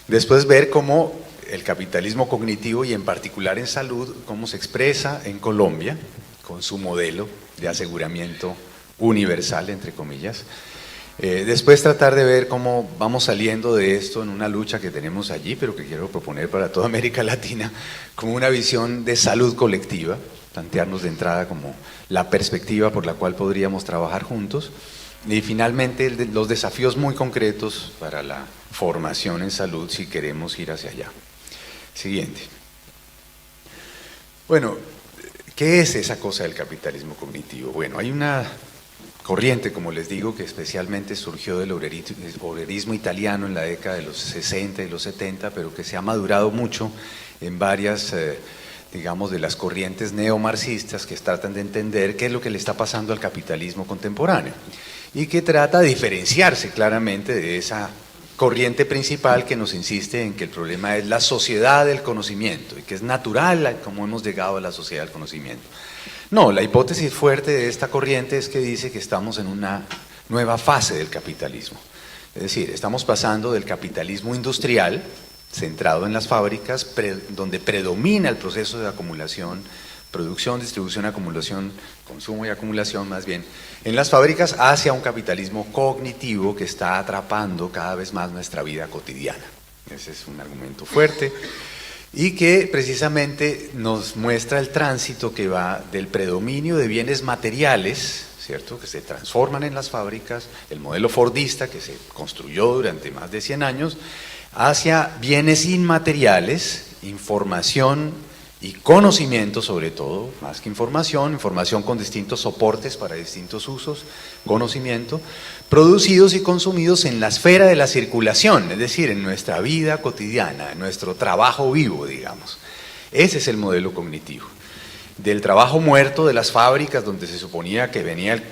Después ver cómo el capitalismo cognitivo y en particular en salud, cómo se expresa en Colombia con su modelo de aseguramiento universal, entre comillas. Después tratar de ver cómo vamos saliendo de esto en una lucha que tenemos allí, pero que quiero proponer para toda América Latina, como una visión de salud colectiva, plantearnos de entrada como la perspectiva por la cual podríamos trabajar juntos. Y finalmente los desafíos muy concretos para la formación en salud si queremos ir hacia allá. Siguiente. Bueno, ¿qué es esa cosa del capitalismo cognitivo? Bueno, hay una corriente, como les digo, que especialmente surgió del obrerismo italiano en la década de los 60 y los 70, pero que se ha madurado mucho en varias digamos, de las corrientes neomarxistas que tratan de entender qué es lo que le está pasando al capitalismo contemporáneo y que trata de diferenciarse claramente de esa corriente principal que nos insiste en que el problema es la sociedad del conocimiento y que es natural como hemos llegado a la sociedad del conocimiento. No, la hipótesis fuerte de esta corriente es que dice que estamos en una nueva fase del capitalismo. Es decir, estamos pasando del capitalismo industrial, centrado en las fábricas, donde predomina el proceso de acumulación, producción, distribución, acumulación, consumo y acumulación más bien, en las fábricas, hacia un capitalismo cognitivo que está atrapando cada vez más nuestra vida cotidiana. Ese es un argumento fuerte y que precisamente nos muestra el tránsito que va del predominio de bienes materiales, ¿cierto?, que se transforman en las fábricas, el modelo fordista que se construyó durante más de 100 años, hacia bienes inmateriales, información y conocimiento sobre todo, más que información con distintos soportes para distintos usos, conocimiento, producidos y consumidos en la esfera de la circulación, es decir, en nuestra vida cotidiana, en nuestro trabajo vivo, digamos. Ese es el modelo cognitivo. Del trabajo muerto de las fábricas, donde se suponía que venía el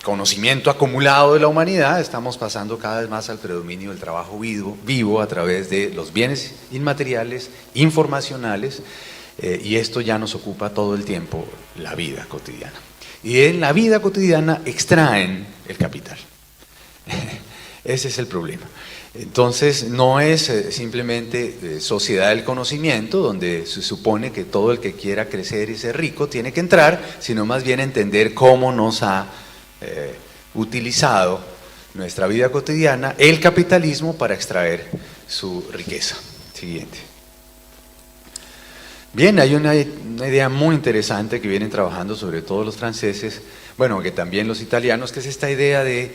conocimiento acumulado de la humanidad, estamos pasando cada vez más al predominio del trabajo vivo a través de los bienes inmateriales, informacionales, y esto ya nos ocupa todo el tiempo la vida cotidiana. Y en la vida cotidiana extraen el capital. Ese es el problema. Entonces no es simplemente sociedad del conocimiento, donde se supone que todo el que quiera crecer y ser rico tiene que entrar, sino más bien entender cómo nos ha utilizado nuestra vida cotidiana el capitalismo para extraer su riqueza. Siguiente. Bien, hay una idea muy interesante que vienen trabajando sobre todo los franceses, bueno, que también los italianos, que es esta idea de,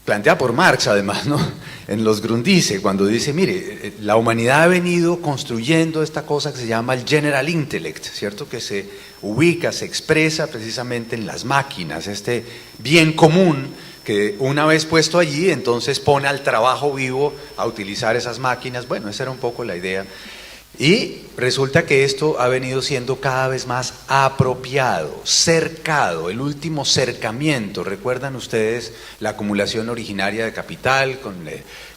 planteada por Marx además, ¿no?, en los Grundrisse, cuando dice, mire, la humanidad ha venido construyendo esta cosa que se llama el general intellect, ¿cierto?, que se ubica, se expresa precisamente en las máquinas, este bien común que una vez puesto allí, entonces pone al trabajo vivo a utilizar esas máquinas. Bueno, esa era un poco la idea. Y resulta que esto ha venido siendo cada vez más apropiado, cercado, el último cercamiento. ¿Recuerdan ustedes la acumulación originaria de capital con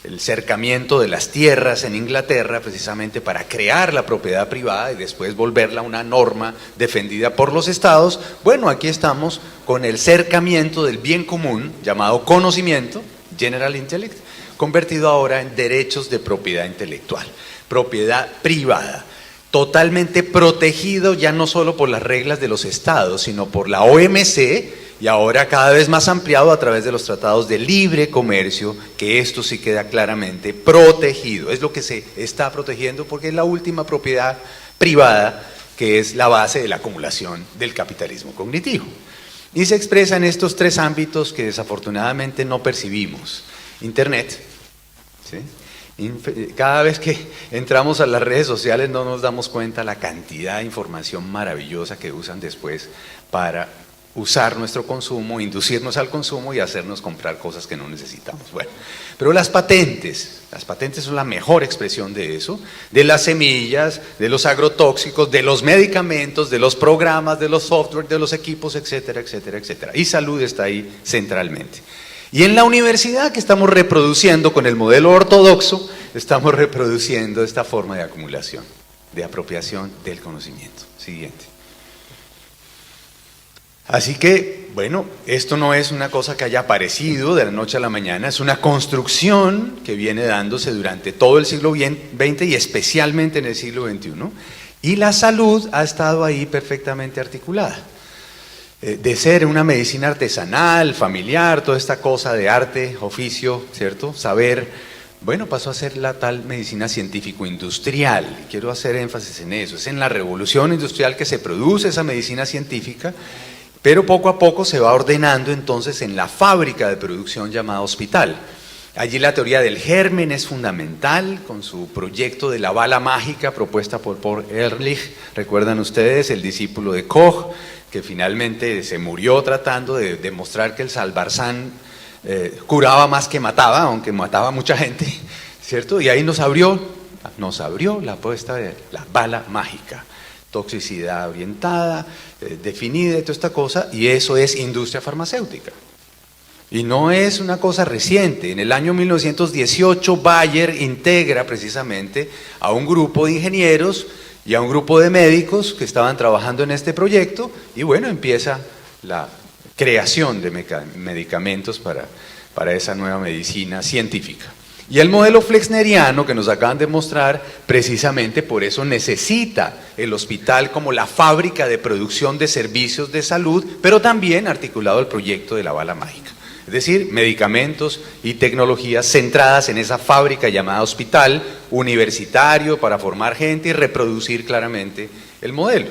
el cercamiento de las tierras en Inglaterra, precisamente para crear la propiedad privada y después volverla una norma defendida por los estados? Bueno, aquí estamos con el cercamiento del bien común, llamado conocimiento, General Intellect, convertido ahora en derechos de propiedad intelectual. Propiedad privada, totalmente protegido ya no solo por las reglas de los estados, sino por la OMC y ahora cada vez más ampliado a través de los tratados de libre comercio, que esto sí queda claramente protegido. Es lo que se está protegiendo porque es la última propiedad privada que es la base de la acumulación del capitalismo cognitivo. Y se expresa en estos tres ámbitos que desafortunadamente no percibimos. Internet, ¿sí? Cada vez que entramos a las redes sociales no nos damos cuenta la cantidad de información maravillosa que usan después para usar nuestro consumo, inducirnos al consumo y hacernos comprar cosas que no necesitamos. Bueno, pero las patentes son la mejor expresión de eso, de las semillas, de los agrotóxicos, de los medicamentos, de los programas, de los software, de los equipos, etcétera, etcétera, etcétera. Y salud está ahí centralmente. Y en la universidad que estamos reproduciendo con el modelo ortodoxo, estamos reproduciendo esta forma de acumulación, de apropiación del conocimiento. Siguiente. Así que, bueno, esto no es una cosa que haya aparecido de la noche a la mañana, es una construcción que viene dándose durante todo el siglo XX y especialmente en el siglo XXI. Y la salud ha estado ahí perfectamente articulada. De ser una medicina artesanal, familiar, toda esta cosa de arte, oficio, ¿cierto? Saber, bueno, pasó a ser la tal medicina científico-industrial. Quiero hacer énfasis en eso. Es en la revolución industrial que se produce esa medicina científica, pero poco a poco se va ordenando entonces en la fábrica de producción llamada hospital. Allí la teoría del germen es fundamental, con su proyecto de la bala mágica propuesta por Paul Ehrlich. Recuerdan ustedes, el discípulo de Koch, que finalmente se murió tratando de demostrar que el Salvarsan curaba más que mataba, aunque mataba a mucha gente, ¿cierto? Y ahí nos abrió la apuesta de la bala mágica, toxicidad orientada, definida y toda esta cosa, y eso es industria farmacéutica. Y no es una cosa reciente. En el año 1918 Bayer integra precisamente a un grupo de ingenieros y a un grupo de médicos que estaban trabajando en este proyecto, y bueno, empieza la creación de medicamentos para esa nueva medicina científica. Y el modelo flexneriano que nos acaban de mostrar, precisamente por eso necesita el hospital como la fábrica de producción de servicios de salud, pero también articulado el proyecto de la bala mágica. Es decir, medicamentos y tecnologías centradas en esa fábrica llamada hospital universitario para formar gente y reproducir claramente el modelo.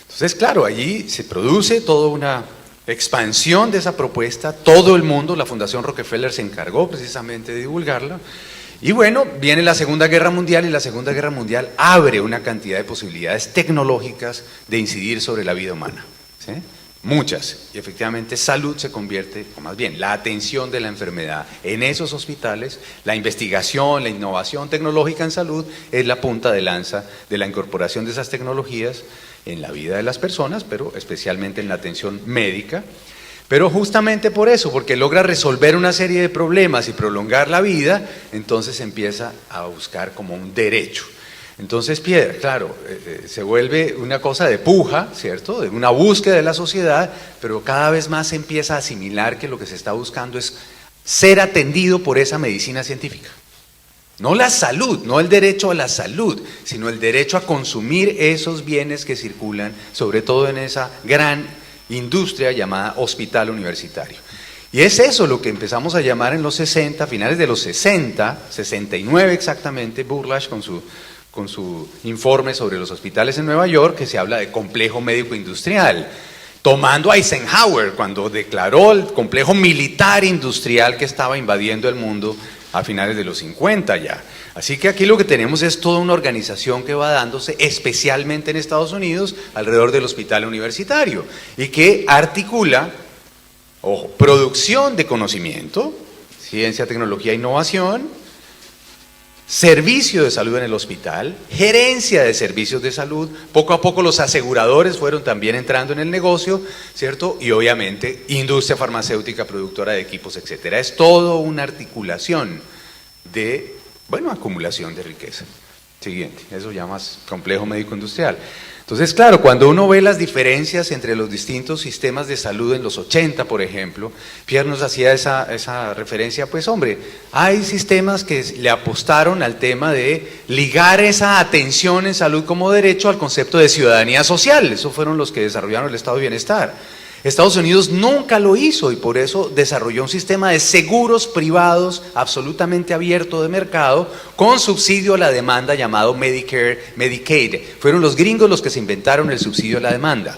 Entonces, claro, allí se produce toda una expansión de esa propuesta, todo el mundo, la Fundación Rockefeller se encargó precisamente de divulgarla, y bueno, viene la Segunda Guerra Mundial y la Segunda Guerra Mundial abre una cantidad de posibilidades tecnológicas de incidir sobre la vida humana, ¿sí? Muchas, y efectivamente salud se convierte, o más bien la atención de la enfermedad en esos hospitales, la investigación, la innovación tecnológica en salud es la punta de lanza de la incorporación de esas tecnologías en la vida de las personas, pero especialmente en la atención médica. Pero justamente por eso, porque logra resolver una serie de problemas y prolongar la vida, entonces empieza a buscar como un derecho. Entonces Piedra, claro, se vuelve una cosa de puja, ¿cierto? De una búsqueda de la sociedad, pero cada vez más se empieza a asimilar que lo que se está buscando es ser atendido por esa medicina científica. No la salud, no el derecho a la salud, sino el derecho a consumir esos bienes que circulan, sobre todo en esa gran industria llamada hospital universitario. Y es eso lo que empezamos a llamar en los 60, finales de los 60, 69 exactamente, Burlach con su informe sobre los hospitales en Nueva York, que se habla de complejo médico industrial, tomando a Eisenhower cuando declaró el complejo militar industrial que estaba invadiendo el mundo a finales de los 50 ya. Así que aquí lo que tenemos es toda una organización que va dándose, especialmente en Estados Unidos, alrededor del hospital universitario, y que articula Ojo, producción de conocimiento, ciencia, tecnología, innovación, servicio de salud en el hospital, gerencia de servicios de salud, poco a poco los aseguradores fueron también entrando en el negocio, ¿cierto? Y obviamente industria farmacéutica, productora de equipos, etcétera. Es todo una articulación de, bueno, acumulación de riqueza. Siguiente, eso ya más complejo médico-industrial. Entonces, claro, cuando uno ve las diferencias entre los distintos sistemas de salud en los 80, por ejemplo, Pierre nos hacía esa referencia, pues hombre, hay sistemas que le apostaron al tema de ligar esa atención en salud como derecho al concepto de ciudadanía social. Esos fueron los que desarrollaron el estado de bienestar. Estados Unidos nunca lo hizo y por eso desarrolló un sistema de seguros privados absolutamente abierto de mercado con subsidio a la demanda llamado Medicare, Medicaid. Fueron los gringos los que se inventaron el subsidio a la demanda,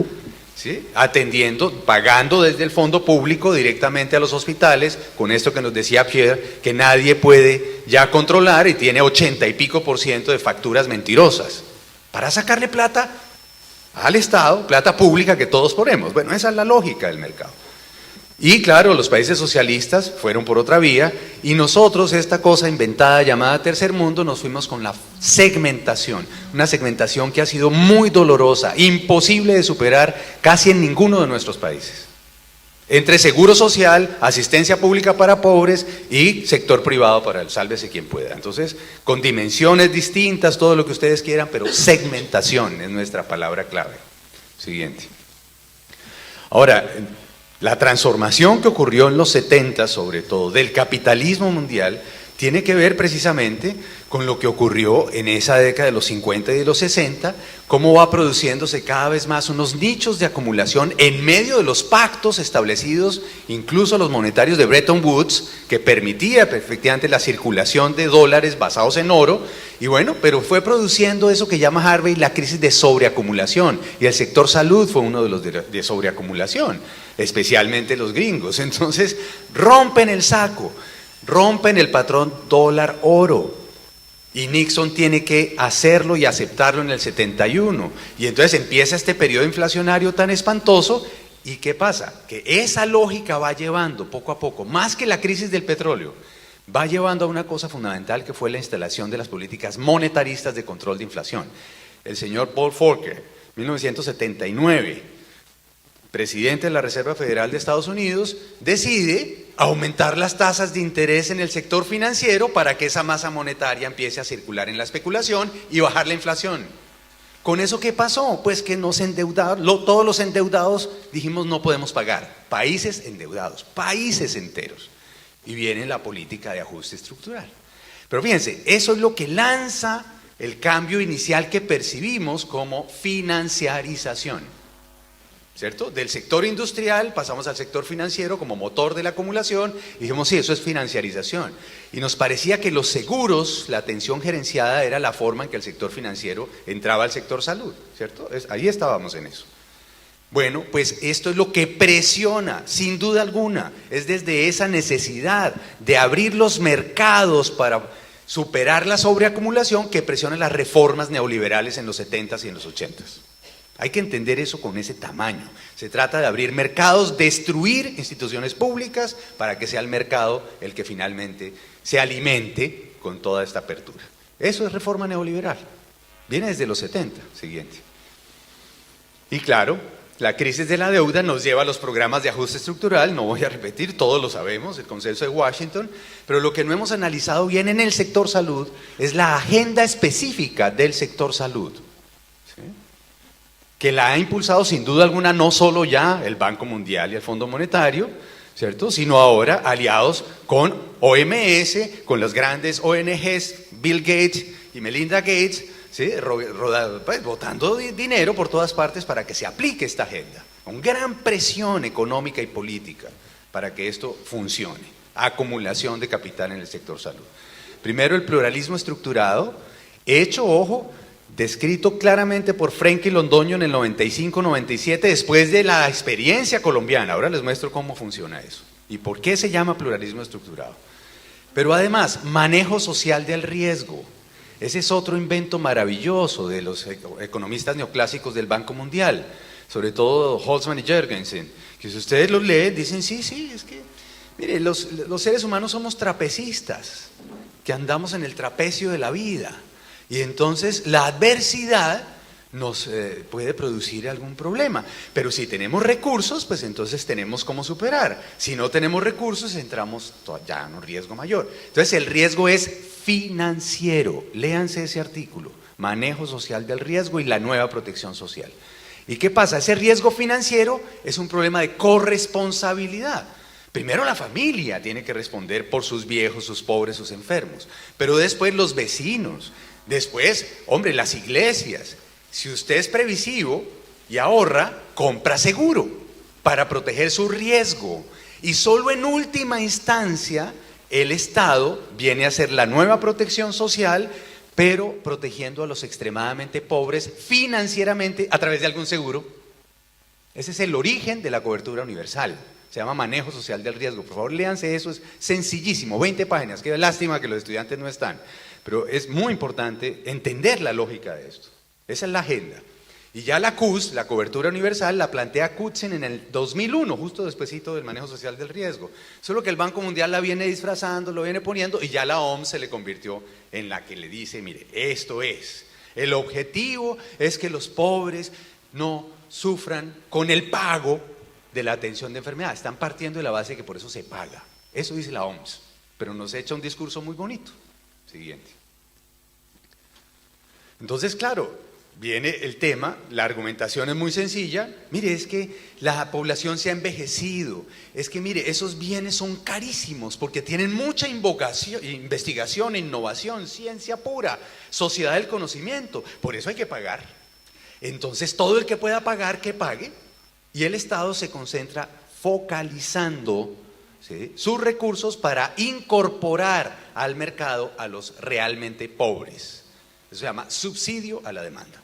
¿sí? Atendiendo, pagando desde el fondo público directamente a los hospitales, con esto que nos decía Pierre, que nadie puede ya controlar y tiene 80 y pico % de facturas mentirosas, para sacarle plata al Estado, plata pública que todos ponemos. Bueno, esa es la lógica del mercado. Y claro, los países socialistas fueron por otra vía y nosotros, esta cosa inventada llamada tercer mundo, nos fuimos con la segmentación. Una segmentación que ha sido muy dolorosa, imposible de superar casi en ninguno de nuestros países. Entre seguro social, asistencia pública para pobres y sector privado para el sálvese quien pueda. Entonces, con dimensiones distintas, todo lo que ustedes quieran, pero segmentación es nuestra palabra clave. Siguiente. Ahora, la transformación que ocurrió en los 70, sobre todo, del capitalismo mundial, tiene que ver precisamente con lo que ocurrió en esa década de los 50 y de los 60, cómo va produciéndose cada vez más unos nichos de acumulación en medio de los pactos establecidos, incluso los monetarios de Bretton Woods, que permitía efectivamente la circulación de dólares basados en oro, y bueno, pero fue produciendo eso que llama Harvey la crisis de sobreacumulación, y el sector salud fue uno de los de sobreacumulación, especialmente los gringos. Entonces rompen el saco, rompen el patrón dólar-oro. Y Nixon tiene que hacerlo y aceptarlo en el 71. Y entonces empieza este periodo inflacionario tan espantoso. ¿Y qué pasa? Que esa lógica va llevando poco a poco, más que la crisis del petróleo, va llevando a una cosa fundamental que fue la instalación de las políticas monetaristas de control de inflación. El señor Paul Volcker, 1979, presidente de la Reserva Federal de Estados Unidos, decide aumentar las tasas de interés en el sector financiero para que esa masa monetaria empiece a circular en la especulación y bajar la inflación. ¿Con eso qué pasó? Pues que nos endeudaron, todos los endeudados dijimos no podemos pagar, países endeudados, países enteros. Y viene la política de ajuste estructural. Pero fíjense, eso es lo que lanza el cambio inicial que percibimos como financiarización. ¿Cierto? Del sector industrial pasamos al sector financiero como motor de la acumulación y dijimos, sí, eso es financiarización. Y nos parecía que los seguros, la atención gerenciada era la forma en que el sector financiero entraba al sector salud, ¿cierto? Ahí estábamos en eso. Bueno, pues esto es lo que presiona, sin duda alguna, es desde esa necesidad de abrir los mercados para superar la sobreacumulación que presiona las reformas neoliberales en los 70s y en los 80s. Hay que entender eso con ese tamaño. Se trata de abrir mercados, destruir instituciones públicas para que sea el mercado el que finalmente se alimente con toda esta apertura. Eso es reforma neoliberal. Viene desde los 70. Siguiente. Y claro, la crisis de la deuda nos lleva a los programas de ajuste estructural. No voy a repetir, todos lo sabemos, el consenso de Washington. Pero lo que no hemos analizado bien en el sector salud es la agenda específica del sector salud, que la ha impulsado sin duda alguna no solo ya el Banco Mundial y el Fondo Monetario, ¿cierto? Sino ahora aliados con OMS, con las grandes ONGs, Bill Gates y Melinda Gates, ¿sí? Pues, botando dinero por todas partes para que se aplique esta agenda, con gran presión económica y política para que esto funcione. Acumulación de capital en el sector salud. Primero, el pluralismo estructurado, hecho, ojo, descrito claramente por Frenkie Londoño en el 95-97, después de la experiencia colombiana. Ahora les muestro cómo funciona eso y por qué se llama pluralismo estructurado. Pero además, manejo social del riesgo. Ese es otro invento maravilloso de los economistas neoclásicos del Banco Mundial, sobre todo Holtzman y Jürgensen, que si ustedes los leen, dicen, sí, es que, mire, los seres humanos somos trapecistas, que andamos en el trapecio de la vida, y entonces la adversidad nos puede producir algún problema, pero si tenemos recursos, pues entonces tenemos cómo superar. Si no tenemos recursos, entramos ya en un riesgo mayor. Entonces el riesgo es financiero. Léanse ese artículo, Manejo Social del Riesgo y la Nueva Protección Social. ¿Y qué pasa? Ese riesgo financiero es un problema de corresponsabilidad. Primero la familia tiene que responder por sus viejos, sus pobres, sus enfermos, pero después los vecinos, después, hombre, las iglesias. Si usted es previsivo y ahorra, compra seguro para proteger su riesgo. Y solo en última instancia, el Estado viene a hacer la nueva protección social, pero protegiendo a los extremadamente pobres financieramente a través de algún seguro. Ese es el origen de la cobertura universal. Se llama Manejo Social del Riesgo. Por favor, léanse eso, es sencillísimo, 20 páginas. Qué lástima que los estudiantes no están. Pero es muy importante entender la lógica de esto. Esa es la agenda. Y ya la CUS, la cobertura universal, la plantea Kutzen en el 2001, justo despuesito del manejo social del riesgo. Solo que el Banco Mundial la viene disfrazando, lo viene poniendo, y ya la OMS se le convirtió en la que le dice, mire, esto es. El objetivo es que los pobres no sufran con el pago de la atención de enfermedad. Están partiendo de la base de que por eso se paga. Eso dice la OMS, pero nos echa un discurso muy bonito. Siguiente. Entonces, claro, viene el tema, la argumentación es muy sencilla. Mire, es que la población se ha envejecido. Es que, mire, esos bienes son carísimos porque tienen mucha investigación, innovación, ciencia pura, sociedad del conocimiento. Por eso hay que pagar. Entonces, todo el que pueda pagar, que pague. Y el Estado se concentra focalizando, ¿sí?, sus recursos para incorporar al mercado a los realmente pobres. Eso se llama subsidio a la demanda.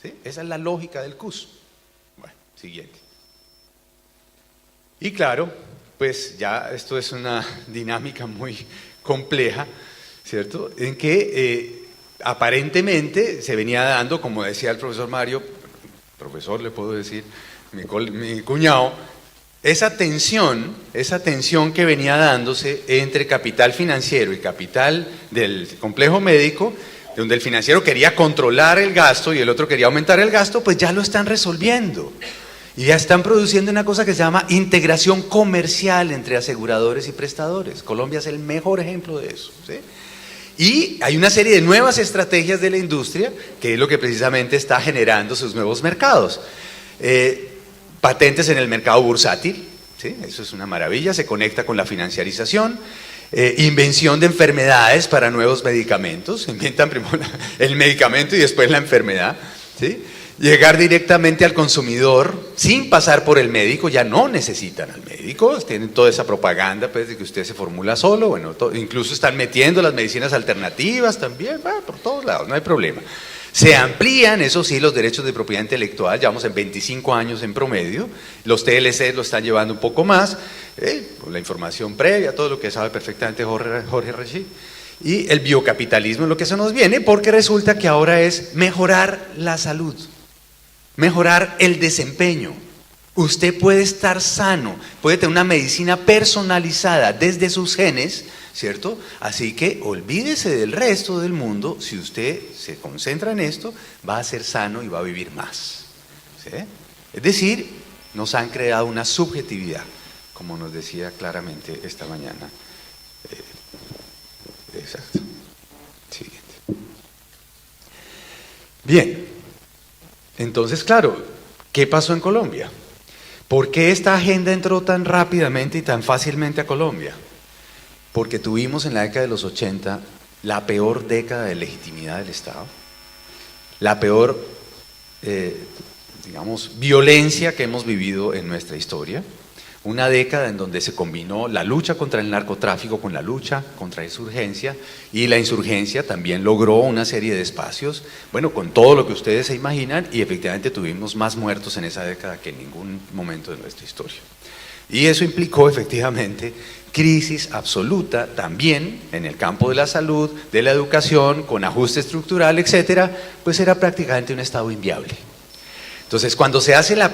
¿Sí? Esa es la lógica del CUS. Bueno, siguiente. Y claro, pues ya esto es una dinámica muy compleja, ¿cierto? En que aparentemente se venía dando, como decía el profesor Mario, profesor le puedo decir, mi cuñado, esa tensión que venía dándose entre capital financiero y capital del complejo médico, donde el financiero quería controlar el gasto y el otro quería aumentar el gasto, pues ya lo están resolviendo. Y ya están produciendo una cosa que se llama integración comercial entre aseguradores y prestadores. Colombia es el mejor ejemplo de eso, ¿sí? Y hay una serie de nuevas estrategias de la industria, que es lo que precisamente está generando sus nuevos mercados. Patentes en el mercado bursátil, ¿sí? Eso es una maravilla, se conecta con la financiarización. Invención de enfermedades para nuevos medicamentos, inventan primero el medicamento y después la enfermedad, ¿sí? Llegar directamente al consumidor sin pasar por el médico, ya no necesitan al médico, tienen toda esa propaganda pues, de que usted se formula solo, bueno, incluso están metiendo las medicinas alternativas también, por todos lados, no hay problema. Se amplían, eso sí, los derechos de propiedad intelectual, llevamos en 25 años en promedio, los TLC lo están llevando un poco más, la información previa, todo lo que sabe perfectamente Jorge Rashid, y el biocapitalismo es lo que se nos viene, porque resulta que ahora es mejorar la salud, mejorar el desempeño. Usted puede estar sano, puede tener una medicina personalizada desde sus genes, ¿cierto? Así que olvídese del resto del mundo, si usted se concentra en esto, va a ser sano y va a vivir más, ¿sí? Es decir, nos han creado una subjetividad, como nos decía claramente esta mañana. Exacto. Siguiente. Bien, entonces claro, ¿qué pasó en Colombia? ¿Por qué esta agenda entró tan rápidamente y tan fácilmente a Colombia? Porque tuvimos en la década de los 80 la peor década de legitimidad del Estado, la peor, violencia que hemos vivido en nuestra historia, una década en donde se combinó la lucha contra el narcotráfico con la lucha contra la insurgencia, y la insurgencia también logró una serie de espacios, bueno, con todo lo que ustedes se imaginan, y efectivamente tuvimos más muertos en esa década que en ningún momento de nuestra historia. Y eso implicó efectivamente crisis absoluta también en el campo de la salud, de la educación, con ajuste estructural, etcétera, pues era prácticamente un Estado inviable. Entonces, cuando se hace el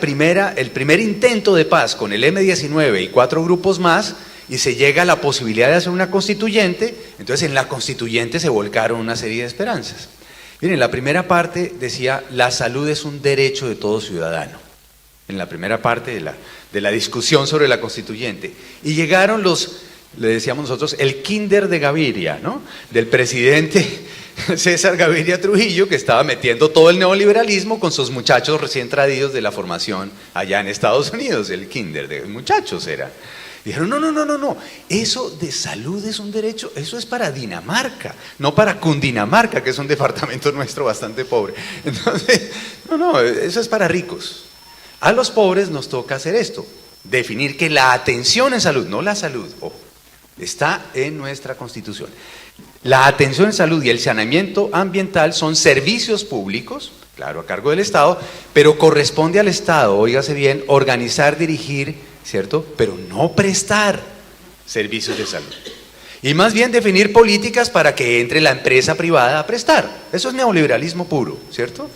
primer intento de paz con el M-19 y 4 grupos más, y se llega a la posibilidad de hacer una constituyente, entonces en la constituyente se volcaron una serie de esperanzas. Miren, la primera parte decía, la salud es un derecho de todo ciudadano. En la primera parte de la discusión sobre la constituyente. Y llegaron le decíamos nosotros, el Kinder de Gaviria, ¿no? Del presidente César Gaviria Trujillo, que estaba metiendo todo el neoliberalismo con sus muchachos recién traídos de la formación allá en Estados Unidos, el Kinder de muchachos era. Dijeron, no, eso de salud es un derecho, eso es para Dinamarca, no para Cundinamarca, que es un departamento nuestro bastante pobre. Entonces, no, eso es para ricos. A los pobres nos toca hacer esto, definir que la atención en salud, no la salud, está en nuestra Constitución. La atención en salud y el saneamiento ambiental son servicios públicos, claro, a cargo del Estado, pero corresponde al Estado, óigase bien, organizar, dirigir, ¿cierto? Pero no prestar servicios de salud. Y más bien definir políticas para que entre la empresa privada a prestar. Eso es neoliberalismo puro, ¿cierto?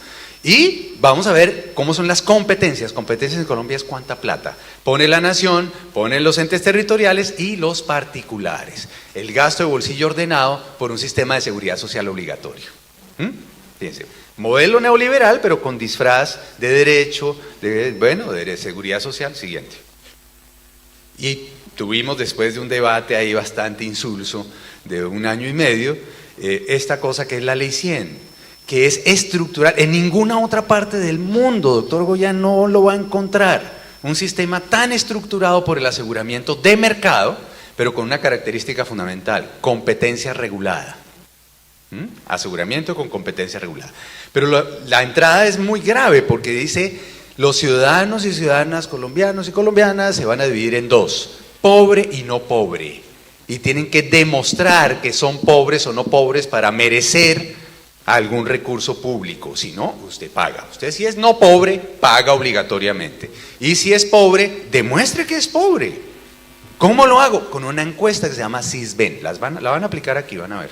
Y vamos a ver cómo son las competencias. Competencias en Colombia es cuánta plata pone la nación, ponen los entes territoriales y los particulares. El gasto de bolsillo ordenado por un sistema de seguridad social obligatorio. Fíjense, modelo neoliberal pero con disfraz de derecho, de seguridad social. Siguiente. Y tuvimos después de un debate ahí bastante insulso de 1 año y medio, esta cosa que es la Ley 100. Que es estructural, en ninguna otra parte del mundo, doctor Goya, no lo va a encontrar, un sistema tan estructurado por el aseguramiento de mercado, pero con una característica fundamental, competencia regulada. Aseguramiento con competencia regulada. Pero la entrada es muy grave porque dice, los ciudadanos y ciudadanas colombianos y colombianas se van a dividir en 2, pobre y no pobre, y tienen que demostrar que son pobres o no pobres para merecer algún recurso público. Si no, usted paga. Usted, si es no pobre, paga obligatoriamente. Y si es pobre, demuestre que es pobre. ¿Cómo lo hago? Con una encuesta que se llama SISBEN. La van a aplicar aquí, van a ver.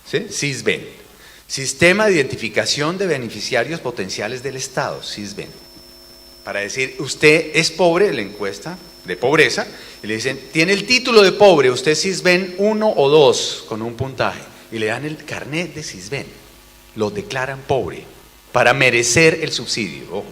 ¿Sí? SISBEN. Sistema de Identificación de Beneficiarios Potenciales del Estado. SISBEN. Para decir, usted es pobre, la encuesta de pobreza, y le dicen, tiene el título de pobre, usted es SISBEN 1 o 2, con un puntaje. Y le dan el carnet de SISBEN, lo declaran pobre, para merecer el subsidio.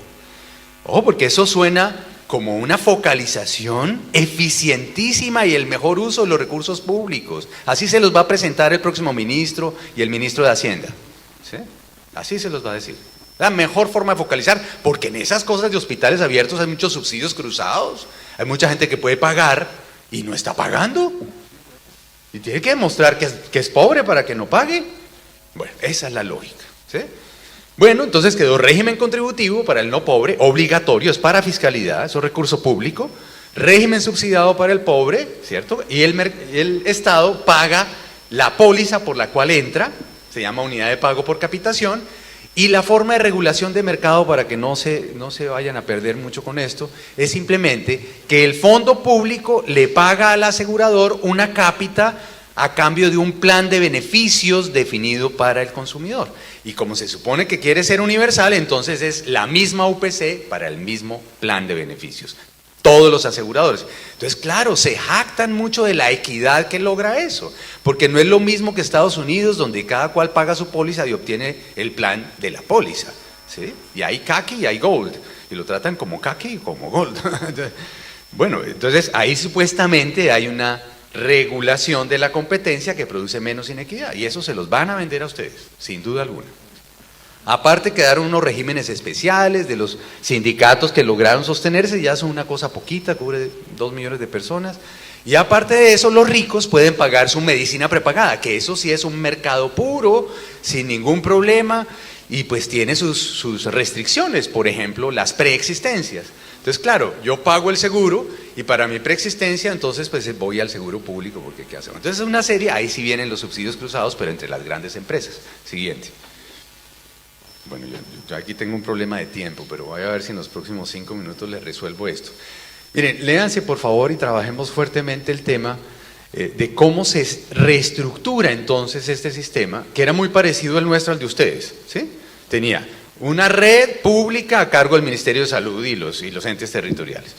Ojo, porque eso suena como una focalización eficientísima y el mejor uso de los recursos públicos. Así se los va a presentar el próximo ministro y el ministro de Hacienda. ¿Sí? Así se los va a decir. La mejor forma de focalizar, porque en esas cosas de hospitales abiertos hay muchos subsidios cruzados, hay mucha gente que puede pagar y no está pagando. Y tiene que demostrar que es pobre para que no pague. Bueno, esa es la lógica. ¿Sí? Bueno, entonces quedó régimen contributivo para el no pobre, obligatorio, es para fiscalidad, eso es recurso público. Régimen subsidiado para el pobre, ¿cierto? Y el Estado paga la póliza por la cual entra, se llama unidad de pago por capitación. Y la forma de regulación de mercado, para que no se vayan a perder mucho con esto, es simplemente que el fondo público le paga al asegurador una cápita a cambio de un plan de beneficios definido para el consumidor. Y como se supone que quiere ser universal, entonces es la misma UPC para el mismo plan de beneficios. Todos los aseguradores. Entonces, claro, se jactan mucho de la equidad que logra eso, porque no es lo mismo que Estados Unidos, donde cada cual paga su póliza y obtiene el plan de la póliza, ¿sí? Y hay khaki y hay gold, y lo tratan como khaki y como gold. Bueno, entonces ahí supuestamente hay una regulación de la competencia que produce menos inequidad, y eso se los van a vender a ustedes, sin duda alguna. Aparte quedaron unos regímenes especiales de los sindicatos que lograron sostenerse, ya son una cosa poquita, cubre 2 millones de personas. Y aparte de eso, los ricos pueden pagar su medicina prepagada, que eso sí es un mercado puro, sin ningún problema, y pues tiene sus restricciones, por ejemplo, las preexistencias. Entonces, claro, yo pago el seguro y para mi preexistencia, entonces pues voy al seguro público, porque ¿qué hacemos? Entonces es una serie, ahí sí vienen los subsidios cruzados, pero entre las grandes empresas. Siguiente. Bueno, yo aquí tengo un problema de tiempo, pero voy a ver si en los próximos 5 minutos les resuelvo esto. Miren, léanse por favor y trabajemos fuertemente el tema de cómo se reestructura entonces este sistema, que era muy parecido al nuestro, al de ustedes, ¿sí? Tenía una red pública a cargo del Ministerio de Salud y los entes territoriales.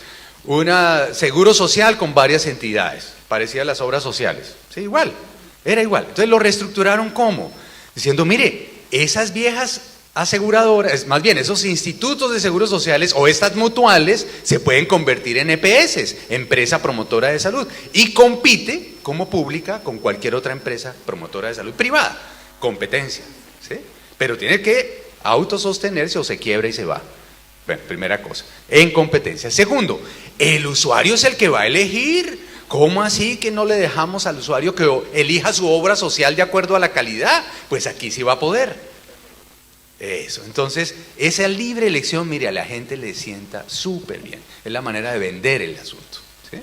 Una seguro social con varias entidades, parecía a las obras sociales. Sí, igual, era igual. Entonces lo reestructuraron ¿cómo? Diciendo, mire, esas viejas aseguradoras, más bien esos institutos de seguros sociales o estas mutuales se pueden convertir en EPS, empresa promotora de salud, y compite como pública con cualquier otra empresa promotora de salud privada, competencia, ¿sí? Pero tiene que autosostenerse o se quiebra y se va. Bueno, primera cosa, en competencia. Segundo, el usuario es el que va a elegir. ¿Cómo así que no le dejamos al usuario que elija su obra social de acuerdo a la calidad? Pues aquí sí va a poder. Eso, entonces, esa libre elección, mire, a la gente le sienta súper bien. Es la manera de vender el asunto, ¿sí?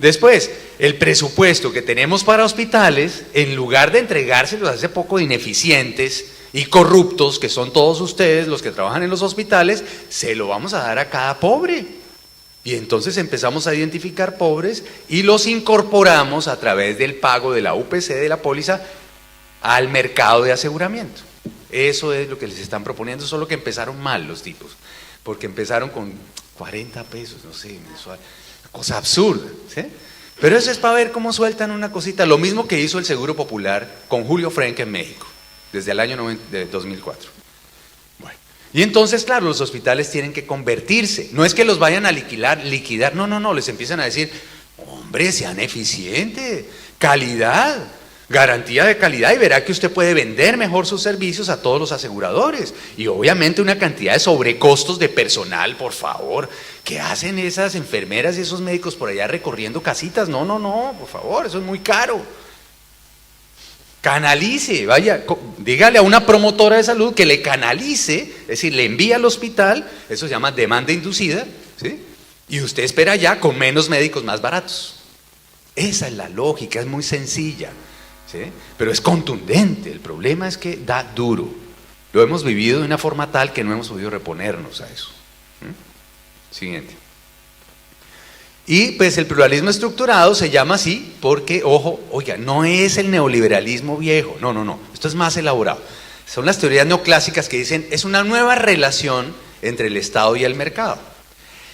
Después, el presupuesto que tenemos para hospitales, en lugar de entregárselos hace poco ineficientes y corruptos, que son todos ustedes los que trabajan en los hospitales, se lo vamos a dar a cada pobre. Y entonces empezamos a identificar pobres y los incorporamos a través del pago de la UPC, de la póliza, al mercado de aseguramiento. Eso es lo que les están proponiendo, solo que empezaron mal los tipos, porque empezaron con 40 pesos, no sé, mensual, cosa absurda, ¿sí? Pero eso es para ver cómo sueltan una cosita, lo mismo que hizo el Seguro Popular con Julio Frenk en México, desde el año 2004. Bueno, y entonces, claro, los hospitales tienen que convertirse, no es que los vayan a liquidar, no, les empiezan a decir, hombre, sean eficientes, calidad, garantía de calidad, y verá que usted puede vender mejor sus servicios a todos los aseguradores. Y obviamente una cantidad de sobrecostos de personal, por favor. ¿Qué hacen esas enfermeras y esos médicos por allá recorriendo casitas? No, por favor, eso es muy caro. Canalice, vaya, dígale a una promotora de salud que le canalice, es decir, le envía al hospital, eso se llama demanda inducida, ¿sí? Y usted espera ya con menos médicos más baratos. Esa es la lógica, es muy sencilla, ¿sí? Pero es contundente. El problema es que da duro. Lo hemos vivido de una forma tal que no hemos podido reponernos a eso. Siguiente. Y pues el pluralismo estructurado se llama así porque, ojo, oiga, no es el neoliberalismo viejo, no, esto es más elaborado. Son las teorías neoclásicas que dicen es una nueva relación entre el Estado y el mercado.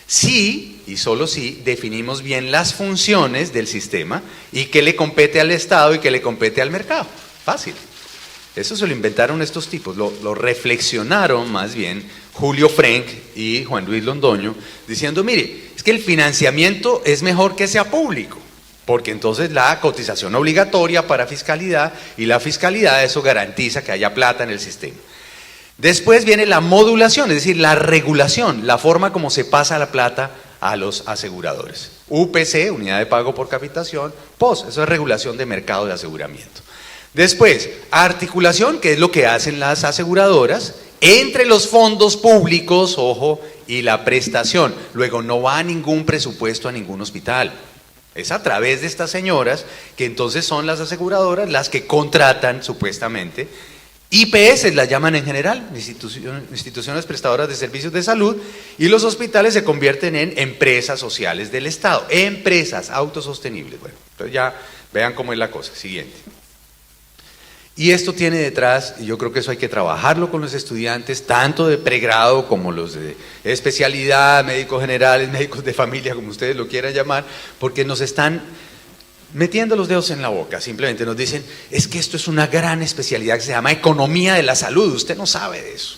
Sí, y solo si definimos bien las funciones del sistema y qué le compete al Estado y qué le compete al mercado. Fácil. Eso se lo inventaron estos tipos, lo reflexionaron más bien Julio Frenk y Juan Luis Londoño, diciendo, mire, es que el financiamiento es mejor que sea público, porque entonces la cotización obligatoria para fiscalidad y la fiscalidad, eso garantiza que haya plata en el sistema. Después viene la modulación, es decir, la regulación, la forma como se pasa la plata a los aseguradores. UPC, unidad de pago por capitación, POS, eso es regulación de mercado de aseguramiento. Después, articulación, que es lo que hacen las aseguradoras, entre los fondos públicos, ojo, y la prestación. Luego, no va ningún presupuesto a ningún hospital. Es a través de estas señoras, que entonces son las aseguradoras las que contratan, supuestamente, IPS las llaman en general, instituciones prestadoras de servicios de salud, y los hospitales se convierten en empresas sociales del Estado, empresas autosostenibles. Bueno, entonces ya vean cómo es la cosa. Siguiente. Y esto tiene detrás, y yo creo que eso hay que trabajarlo con los estudiantes, tanto de pregrado como los de especialidad, médicos generales, médicos de familia, como ustedes lo quieran llamar, porque nos están metiendo los dedos en la boca. Simplemente nos dicen, es que esto es una gran especialidad que se llama economía de la salud, usted no sabe de eso.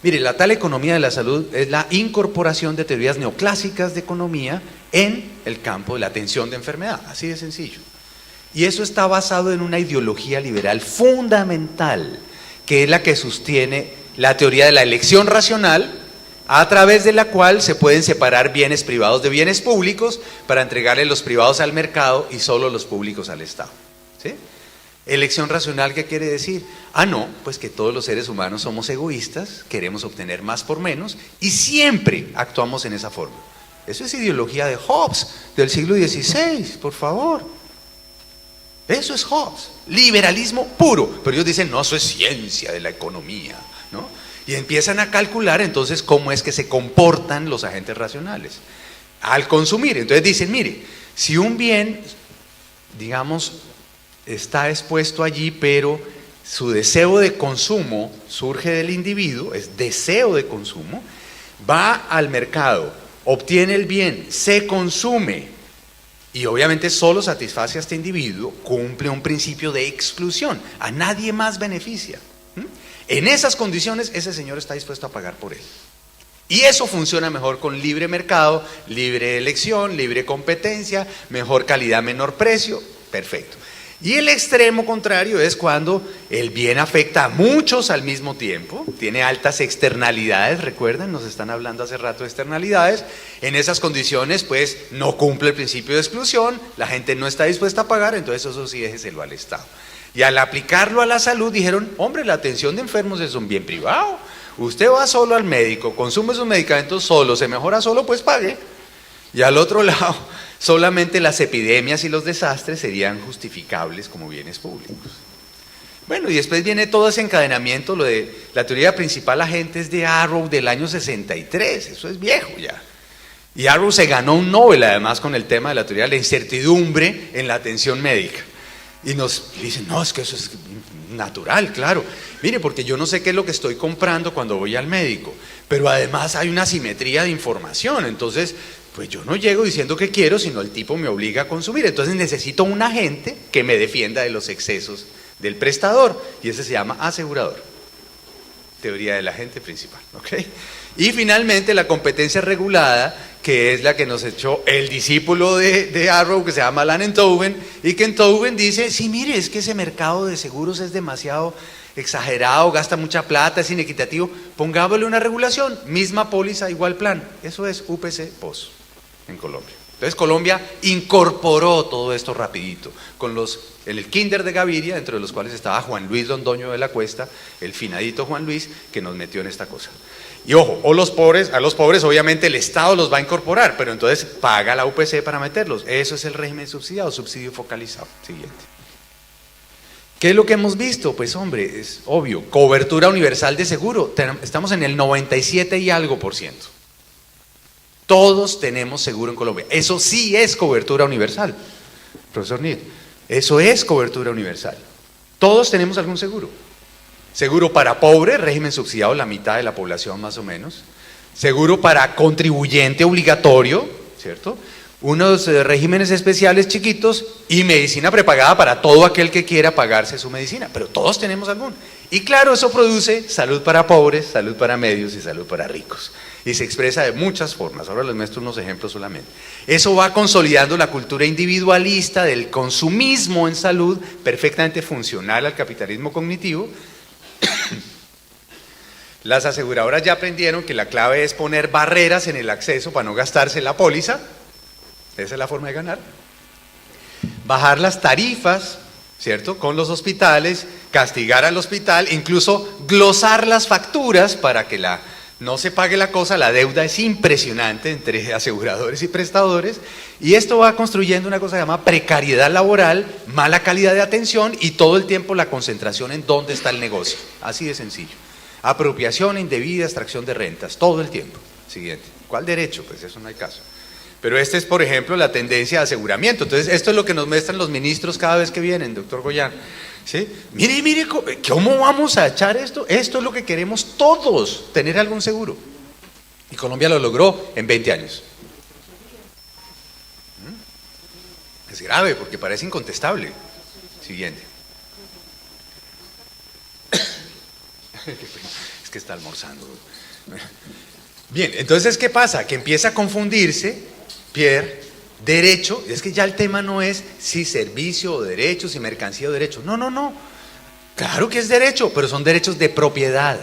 Mire, la tal economía de la salud es la incorporación de teorías neoclásicas de economía en el campo de la atención de enfermedad, así de sencillo. Y eso está basado en una ideología liberal fundamental, que es la que sostiene la teoría de la elección racional, a través de la cual se pueden separar bienes privados de bienes públicos para entregarle los privados al mercado y solo los públicos al Estado. ¿Sí? Elección racional, ¿qué quiere decir? No, pues que todos los seres humanos somos egoístas, queremos obtener más por menos y siempre actuamos en esa forma. Eso es ideología de Hobbes, del siglo XVI, por favor. Eso es Hobbes, liberalismo puro. Pero ellos dicen, no, eso es ciencia de la economía, ¿no? Y empiezan a calcular entonces cómo es que se comportan los agentes racionales al consumir. Entonces dicen, mire, si un bien, digamos, está expuesto allí, pero su deseo de consumo surge del individuo, es deseo de consumo, va al mercado, obtiene el bien, se consume y obviamente solo satisface a este individuo, cumple un principio de exclusión, a nadie más beneficia. En esas condiciones ese señor está dispuesto a pagar por él. Y eso funciona mejor con libre mercado, libre elección, libre competencia, mejor calidad, menor precio, perfecto. Y el extremo contrario es cuando el bien afecta a muchos al mismo tiempo, tiene altas externalidades, recuerden, nos están hablando hace rato de externalidades, en esas condiciones pues no cumple el principio de exclusión, la gente no está dispuesta a pagar, entonces eso sí déjeselo al Estado. Y al aplicarlo a la salud dijeron, hombre, la atención de enfermos es un bien privado, usted va solo al médico, consume sus medicamentos solo, se mejora solo, pues pague. Y al otro lado, solamente las epidemias y los desastres serían justificables como bienes públicos. Bueno, y después viene todo ese encadenamiento, lo de la teoría principal agentes de Arrow del año 63, eso es viejo ya. Y Arrow se ganó un Nobel además con el tema de la teoría de la incertidumbre en la atención médica. Y nos dicen, no, es que eso es natural, claro. Mire, porque yo no sé qué es lo que estoy comprando cuando voy al médico, pero además hay una asimetría de información, entonces pues yo no llego diciendo que quiero, sino el tipo me obliga a consumir, entonces necesito un agente que me defienda de los excesos del prestador, y ese se llama asegurador. Teoría del agente principal, ¿ok? Y finalmente la competencia regulada, que es la que nos echó el discípulo de Arrow, que se llama Alan Enthoven, y que Enthoven dice, sí, mire, es que ese mercado de seguros es demasiado exagerado, gasta mucha plata, es inequitativo, pongámosle una regulación, misma póliza, igual plan. Eso es UPC POS en Colombia. Entonces Colombia incorporó todo esto rapidito, en el kinder de Gaviria, entre los cuales estaba Juan Luis Londoño de la Cuesta, el finadito Juan Luis, que nos metió en esta cosa. Y ojo, a los pobres obviamente el Estado los va a incorporar, pero entonces paga la UPC para meterlos. Eso es el régimen subsidiado, subsidio focalizado. Siguiente. ¿Qué es lo que hemos visto? Pues hombre, es obvio, cobertura universal de seguro, estamos en el 97 y algo %. Todos tenemos seguro en Colombia, eso sí es cobertura universal, profesor Nid, eso es cobertura universal, todos tenemos algún seguro. Seguro para pobre, régimen subsidiado, la mitad de la población más o menos. Seguro para contribuyente obligatorio, ¿cierto? Unos regímenes especiales chiquitos y medicina prepagada para todo aquel que quiera pagarse su medicina, pero todos tenemos algún. Y claro, eso produce salud para pobres, salud para medios y salud para ricos. Y se expresa de muchas formas, ahora les muestro unos ejemplos solamente. Eso va consolidando la cultura individualista del consumismo en salud, perfectamente funcional al capitalismo cognitivo. Las aseguradoras ya aprendieron que la clave es poner barreras en el acceso para no gastarse la póliza. Esa es la forma de ganar. Bajar las tarifas, ¿cierto? Con los hospitales, castigar al hospital, incluso glosar las facturas para que no se pague la cosa. La deuda es impresionante entre aseguradores y prestadores, y esto va construyendo una cosa que se llama precariedad laboral, mala calidad de atención y todo el tiempo la concentración en dónde está el negocio. Así de sencillo. Apropiación indebida, extracción de rentas, todo el tiempo. Siguiente. ¿Cuál derecho? Pues eso no hay caso. Pero esta es, por ejemplo, la tendencia de aseguramiento. Entonces, esto es lo que nos muestran los ministros cada vez que vienen, doctor Goyán. ¿Sí? Mire, ¿cómo vamos a echar esto? Esto es lo que queremos todos, tener algún seguro. Y Colombia lo logró en 20 años. Es grave porque parece incontestable. Siguiente. Es que está almorzando. Bien, entonces, ¿qué pasa? Que empieza a confundirse, Pierre, derecho. Es que ya el tema no es si servicio o derecho, si mercancía o derecho. No. Claro que es derecho, pero son derechos de propiedad.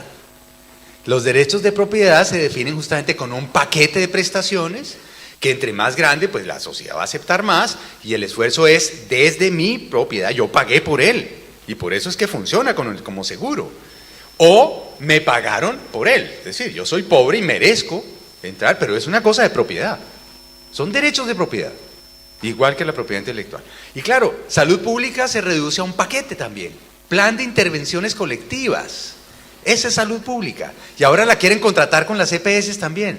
Los derechos de propiedad se definen justamente con un paquete de prestaciones que entre más grande, pues la sociedad va a aceptar más, y el esfuerzo es desde mi propiedad. Yo pagué por él, y por eso es que funciona como seguro. O me pagaron por él, es decir, yo soy pobre y merezco entrar, pero es una cosa de propiedad. Son derechos de propiedad, igual que la propiedad intelectual. Y claro, salud pública se reduce a un paquete también, plan de intervenciones colectivas. Esa es salud pública. Y ahora la quieren contratar con las EPS también,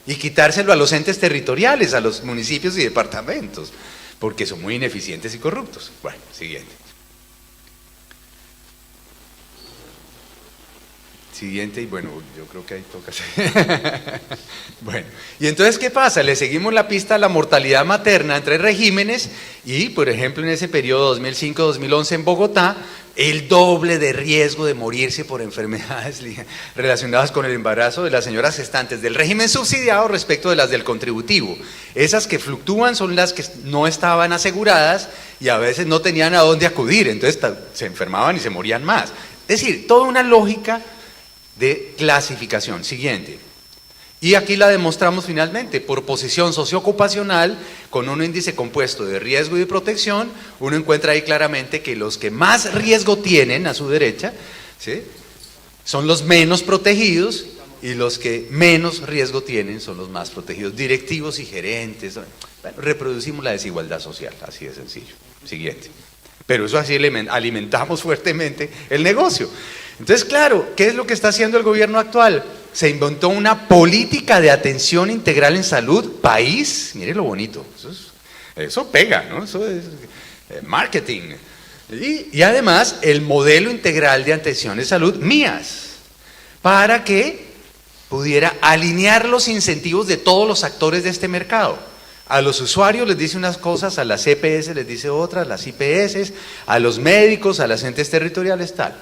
y quitárselo a los entes territoriales, a los municipios y departamentos, porque son muy ineficientes y corruptos. Bueno, siguiente. Siguiente, y bueno, yo creo que ahí toca. Bueno, y entonces, ¿qué pasa? Le seguimos la pista a la mortalidad materna entre regímenes y, por ejemplo, en ese periodo 2005-2011 en Bogotá, el doble de riesgo de morirse por enfermedades relacionadas con el embarazo de las señoras gestantes del régimen subsidiado respecto de las del contributivo. Esas que fluctúan son las que no estaban aseguradas y a veces no tenían a dónde acudir, entonces se enfermaban y se morían más. Es decir, toda una lógica de clasificación. Siguiente. Y aquí la demostramos finalmente, por posición socioocupacional, con un índice compuesto de riesgo y de protección, uno encuentra ahí claramente que los que más riesgo tienen a su derecha, ¿sí?, son los menos protegidos, y los que menos riesgo tienen son los más protegidos, directivos y gerentes. Bueno, reproducimos la desigualdad social, así de sencillo. Siguiente. Pero eso así alimentamos fuertemente el negocio. Entonces, claro, ¿qué es lo que está haciendo el gobierno actual? Se inventó una política de atención integral en salud, país, mire lo bonito, eso pega, ¿no? Eso es marketing. Y además, el modelo integral de atención de salud, MIAS, para que pudiera alinear los incentivos de todos los actores de este mercado. A los usuarios les dice unas cosas, a las EPS les dice otras, las IPS, a los médicos, a las entes territoriales, tal.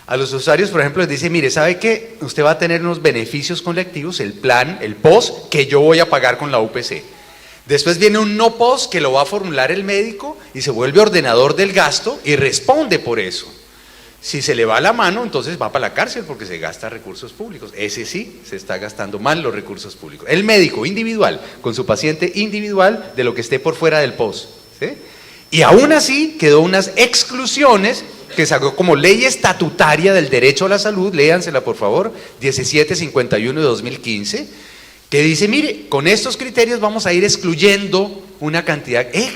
A los usuarios, por ejemplo, les dice, mire, ¿sabe qué? Usted va a tener unos beneficios colectivos, el plan, el POS, que yo voy a pagar con la UPC. Después viene un no POS que lo va a formular el médico y se vuelve ordenador del gasto y responde por eso. Si se le va la mano, entonces va para la cárcel porque se gasta recursos públicos. Ese sí, se está gastando mal los recursos públicos. El médico individual, con su paciente individual de lo que esté por fuera del POS, ¿sí? Y aún así quedó unas exclusiones que sacó como ley estatutaria del derecho a la salud, léansela por favor, 1751 de 2015, que dice, mire, con estos criterios vamos a ir excluyendo una cantidad de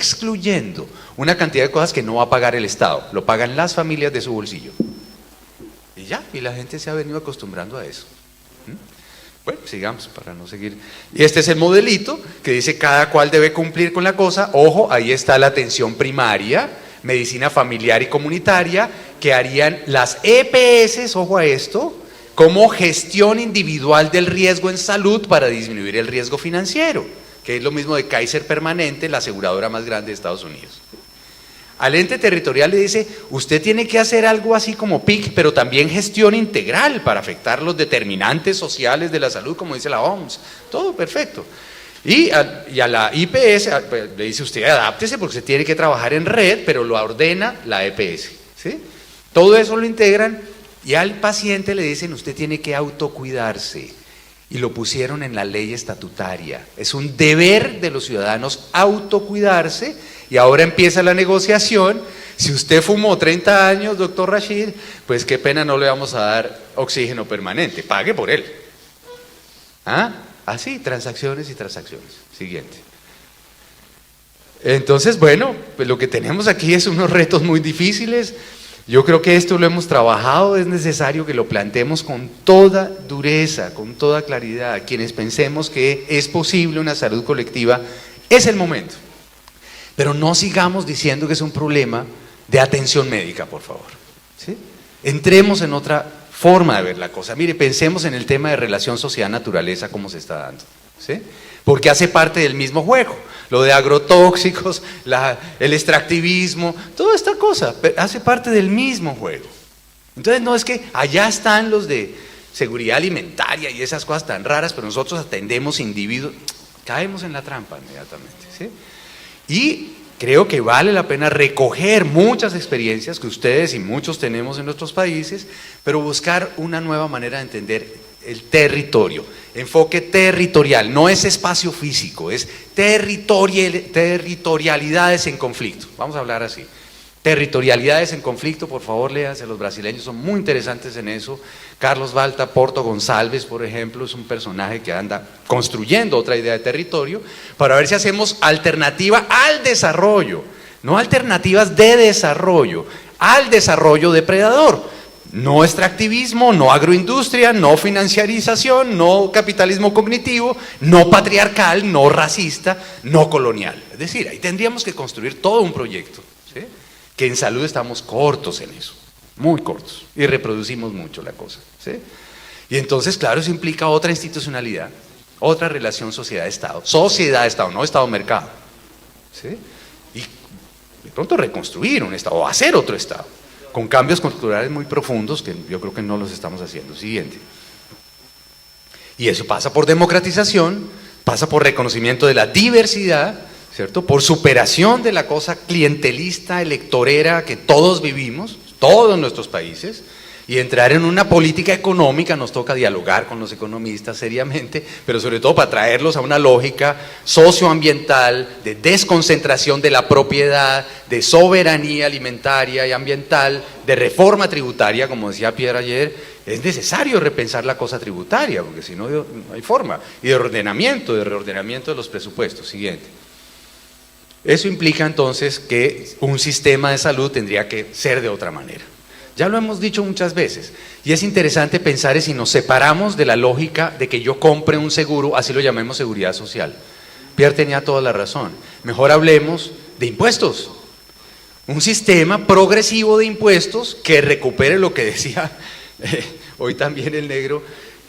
cosas que no va a pagar el Estado, lo pagan las familias de su bolsillo. Y ya, y la gente se ha venido acostumbrando a eso. Bueno, sigamos para no seguir. Y este es el modelito que dice cada cual debe cumplir con la cosa. Ojo, ahí está la atención primaria, medicina familiar y comunitaria, que harían las EPS, ojo a esto, como gestión individual del riesgo en salud para disminuir el riesgo financiero, que es lo mismo de Kaiser Permanente, la aseguradora más grande de Estados Unidos. Al ente territorial le dice, usted tiene que hacer algo así como PIC, pero también gestión integral para afectar los determinantes sociales de la salud, como dice la OMS. Todo perfecto. Y a la IPS le dice, usted adáptese porque se tiene que trabajar en red, pero lo ordena la EPS. ¿Sí? Todo eso lo integran y al paciente le dicen, usted tiene que autocuidarse. Y lo pusieron en la ley estatutaria. Es un deber de los ciudadanos autocuidarse y ahora empieza la negociación. Si usted fumó 30 años, doctor Rashid, pues qué pena, no le vamos a dar oxígeno permanente, pague por él. ¿Ah? Así, transacciones y transacciones. Siguiente. Entonces, bueno, pues lo que tenemos aquí es unos retos muy difíciles. Yo creo que esto lo hemos trabajado, es necesario que lo planteemos con toda dureza, con toda claridad. Quienes pensemos que es posible una salud colectiva, es el momento. Pero no sigamos diciendo que es un problema de atención médica, por favor. ¿Sí? Entremos en otra forma de ver la cosa. Mire, pensemos en el tema de relación sociedad-naturaleza, cómo se está dando. ¿Sí? Porque hace parte del mismo juego. Lo de agrotóxicos, el extractivismo, toda esta cosa hace parte del mismo juego. Entonces no es que allá están los de seguridad alimentaria y esas cosas tan raras, pero nosotros atendemos individuos, caemos en la trampa inmediatamente. ¿Sí? Y creo que vale la pena recoger muchas experiencias que ustedes y muchos tenemos en nuestros países, pero buscar una nueva manera de entender el territorio, enfoque territorial, no es espacio físico, es territorialidades en conflicto. Vamos a hablar así. Territorialidades en conflicto, por favor, léanse, los brasileños son muy interesantes en eso. Carlos Balta Porto González, por ejemplo, es un personaje que anda construyendo otra idea de territorio para ver si hacemos alternativa al desarrollo, no alternativas de desarrollo, al desarrollo depredador. No extractivismo, no agroindustria, no financiarización, no capitalismo cognitivo, no patriarcal, no racista, no colonial. Es decir, ahí tendríamos que construir todo un proyecto, ¿sí? Que en salud estamos cortos en eso, muy cortos, y reproducimos mucho la cosa, ¿sí? Y entonces, claro, eso implica otra institucionalidad, otra relación sociedad-estado, no Estado-mercado. ¿Sí? Y de pronto reconstruir un Estado, o hacer otro Estado, con cambios culturales muy profundos que yo creo que no los estamos haciendo. Siguiente. Y eso pasa por democratización, pasa por reconocimiento de la diversidad, ¿cierto? Por superación de la cosa clientelista, electorera que todos vivimos, todos nuestros países, y entrar en una política económica. Nos toca dialogar con los economistas seriamente, pero sobre todo para traerlos a una lógica socioambiental, de desconcentración de la propiedad, de soberanía alimentaria y ambiental, de reforma tributaria, como decía Pierre ayer. Es necesario repensar la cosa tributaria, porque si no, no hay forma. Y de reordenamiento de los presupuestos. Siguiente. Eso implica entonces que un sistema de salud tendría que ser de otra manera. Ya lo hemos dicho muchas veces, y es interesante pensar en si nos separamos de la lógica de que yo compre un seguro, así lo llamemos seguridad social. Pierre tenía toda la razón. Mejor hablemos de impuestos. Un sistema progresivo de impuestos que recupere lo que decía hoy también el negro.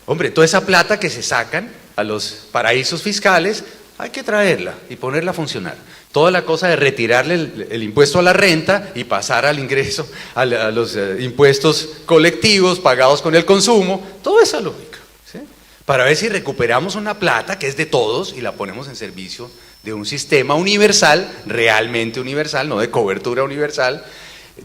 Hombre, toda esa plata que se sacan a los paraísos fiscales, hay que traerla y ponerla a funcionar. Toda la cosa de retirarle el impuesto a la renta y pasar al ingreso, a los impuestos colectivos pagados con el consumo, toda esa lógica, ¿sí? Para ver si recuperamos una plata que es de todos y la ponemos en servicio de un sistema universal, realmente universal, no de cobertura universal,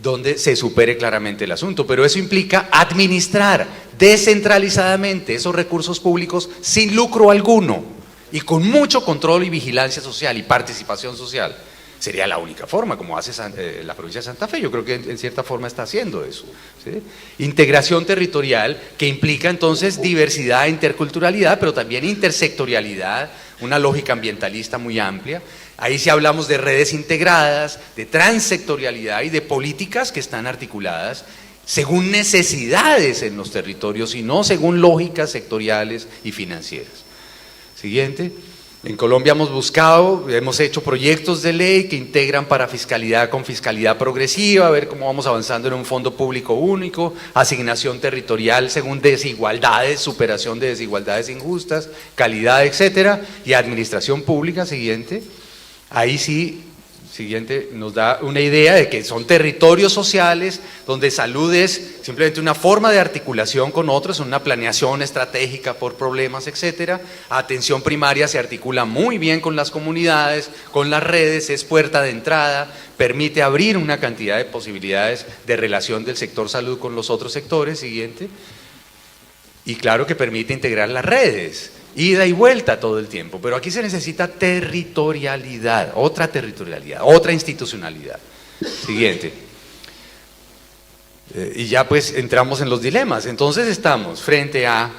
donde se supere claramente el asunto. Pero eso implica administrar descentralizadamente esos recursos públicos sin lucro alguno, y con mucho control y vigilancia social y participación social. Sería la única forma, como hace la provincia de Santa Fe. Yo creo que en cierta forma está haciendo eso, ¿sí? Integración territorial, que implica entonces diversidad e interculturalidad, pero también intersectorialidad, una lógica ambientalista muy amplia. Ahí sí hablamos de redes integradas, de transsectorialidad y de políticas que están articuladas según necesidades en los territorios y no según lógicas sectoriales y financieras. Siguiente. En Colombia hemos hecho proyectos de ley que integran parafiscalidad con fiscalidad progresiva, a ver cómo vamos avanzando en un fondo público único, asignación territorial según desigualdades, superación de desigualdades injustas, calidad, etcétera, y administración pública. Siguiente. Ahí sí, siguiente, nos da una idea de que son territorios sociales donde salud es simplemente una forma de articulación con otros, una planeación estratégica por problemas, etcétera. Atención primaria se articula muy bien con las comunidades, con las redes, es puerta de entrada, permite abrir una cantidad de posibilidades de relación del sector salud con los otros sectores. Siguiente. Y claro que permite integrar las redes, ida y vuelta todo el tiempo, pero aquí se necesita territorialidad, otra institucionalidad. Siguiente. Y ya pues entramos en los dilemas. Entonces estamos frente a,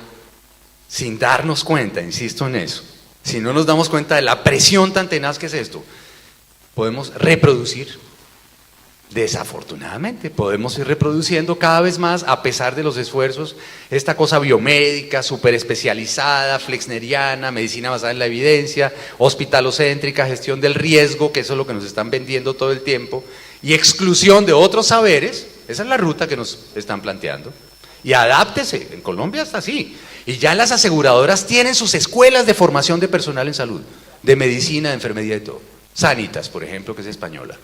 sin darnos cuenta, insisto en eso, si no nos damos cuenta de la presión tan tenaz que es esto, podemos reproducir. Desafortunadamente, podemos ir reproduciendo cada vez más, a pesar de los esfuerzos, esta cosa biomédica, súper especializada, flexneriana, medicina basada en la evidencia, hospitalocéntrica, gestión del riesgo, que eso es lo que nos están vendiendo todo el tiempo, y exclusión de otros saberes. Esa es la ruta que nos están planteando. Y adáptese, en Colombia está así. Y ya las aseguradoras tienen sus escuelas de formación de personal en salud, de medicina, de enfermería y todo. Sanitas, por ejemplo, que es española,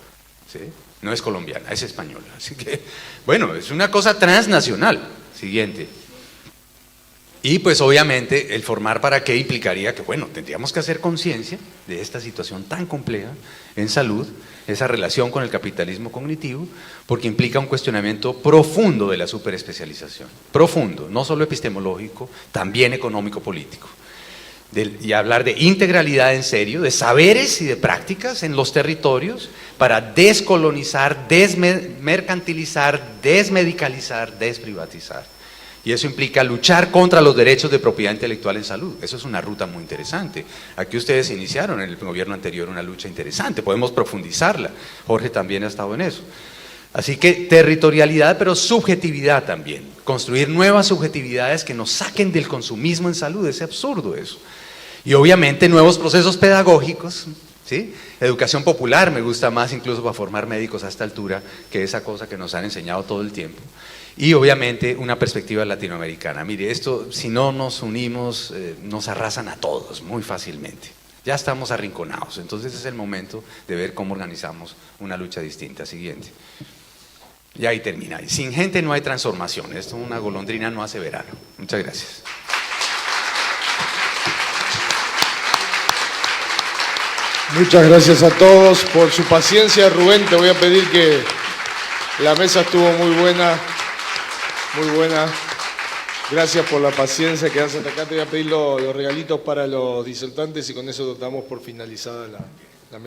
¿sí? No es colombiana, es española. Así que, bueno, es una cosa transnacional. Siguiente. Y pues obviamente el formar para qué implicaría que, bueno, tendríamos que hacer conciencia de esta situación tan compleja en salud, esa relación con el capitalismo cognitivo, porque implica un cuestionamiento profundo de la superespecialización. Profundo, no solo epistemológico, también económico-político. Y hablar de integralidad en serio, de saberes y de prácticas en los territorios para descolonizar, desmercantilizar, desmedicalizar, desprivatizar. Y eso implica luchar contra los derechos de propiedad intelectual en salud. Eso es una ruta muy interesante. Aquí ustedes iniciaron en el gobierno anterior una lucha interesante, podemos profundizarla. Jorge también ha estado en eso. Así que territorialidad, pero subjetividad también. Construir nuevas subjetividades que nos saquen del consumismo en salud, es absurdo eso. Y obviamente nuevos procesos pedagógicos, ¿sí? Educación popular me gusta más incluso para formar médicos a esta altura que esa cosa que nos han enseñado todo el tiempo. Y obviamente una perspectiva latinoamericana. Mire, esto, si no nos unimos, nos arrasan a todos muy fácilmente. Ya estamos arrinconados, entonces es el momento de ver cómo organizamos una lucha distinta. Siguiente. Y ahí termina. Sin gente no hay transformación. Esto, una golondrina no hace verano. Muchas gracias. Muchas gracias a todos por su paciencia. Rubén, te voy a pedir que la mesa estuvo muy buena, muy buena. Gracias por la paciencia que hasta acá. Te voy a pedir los regalitos para los disertantes y con eso damos por finalizada la...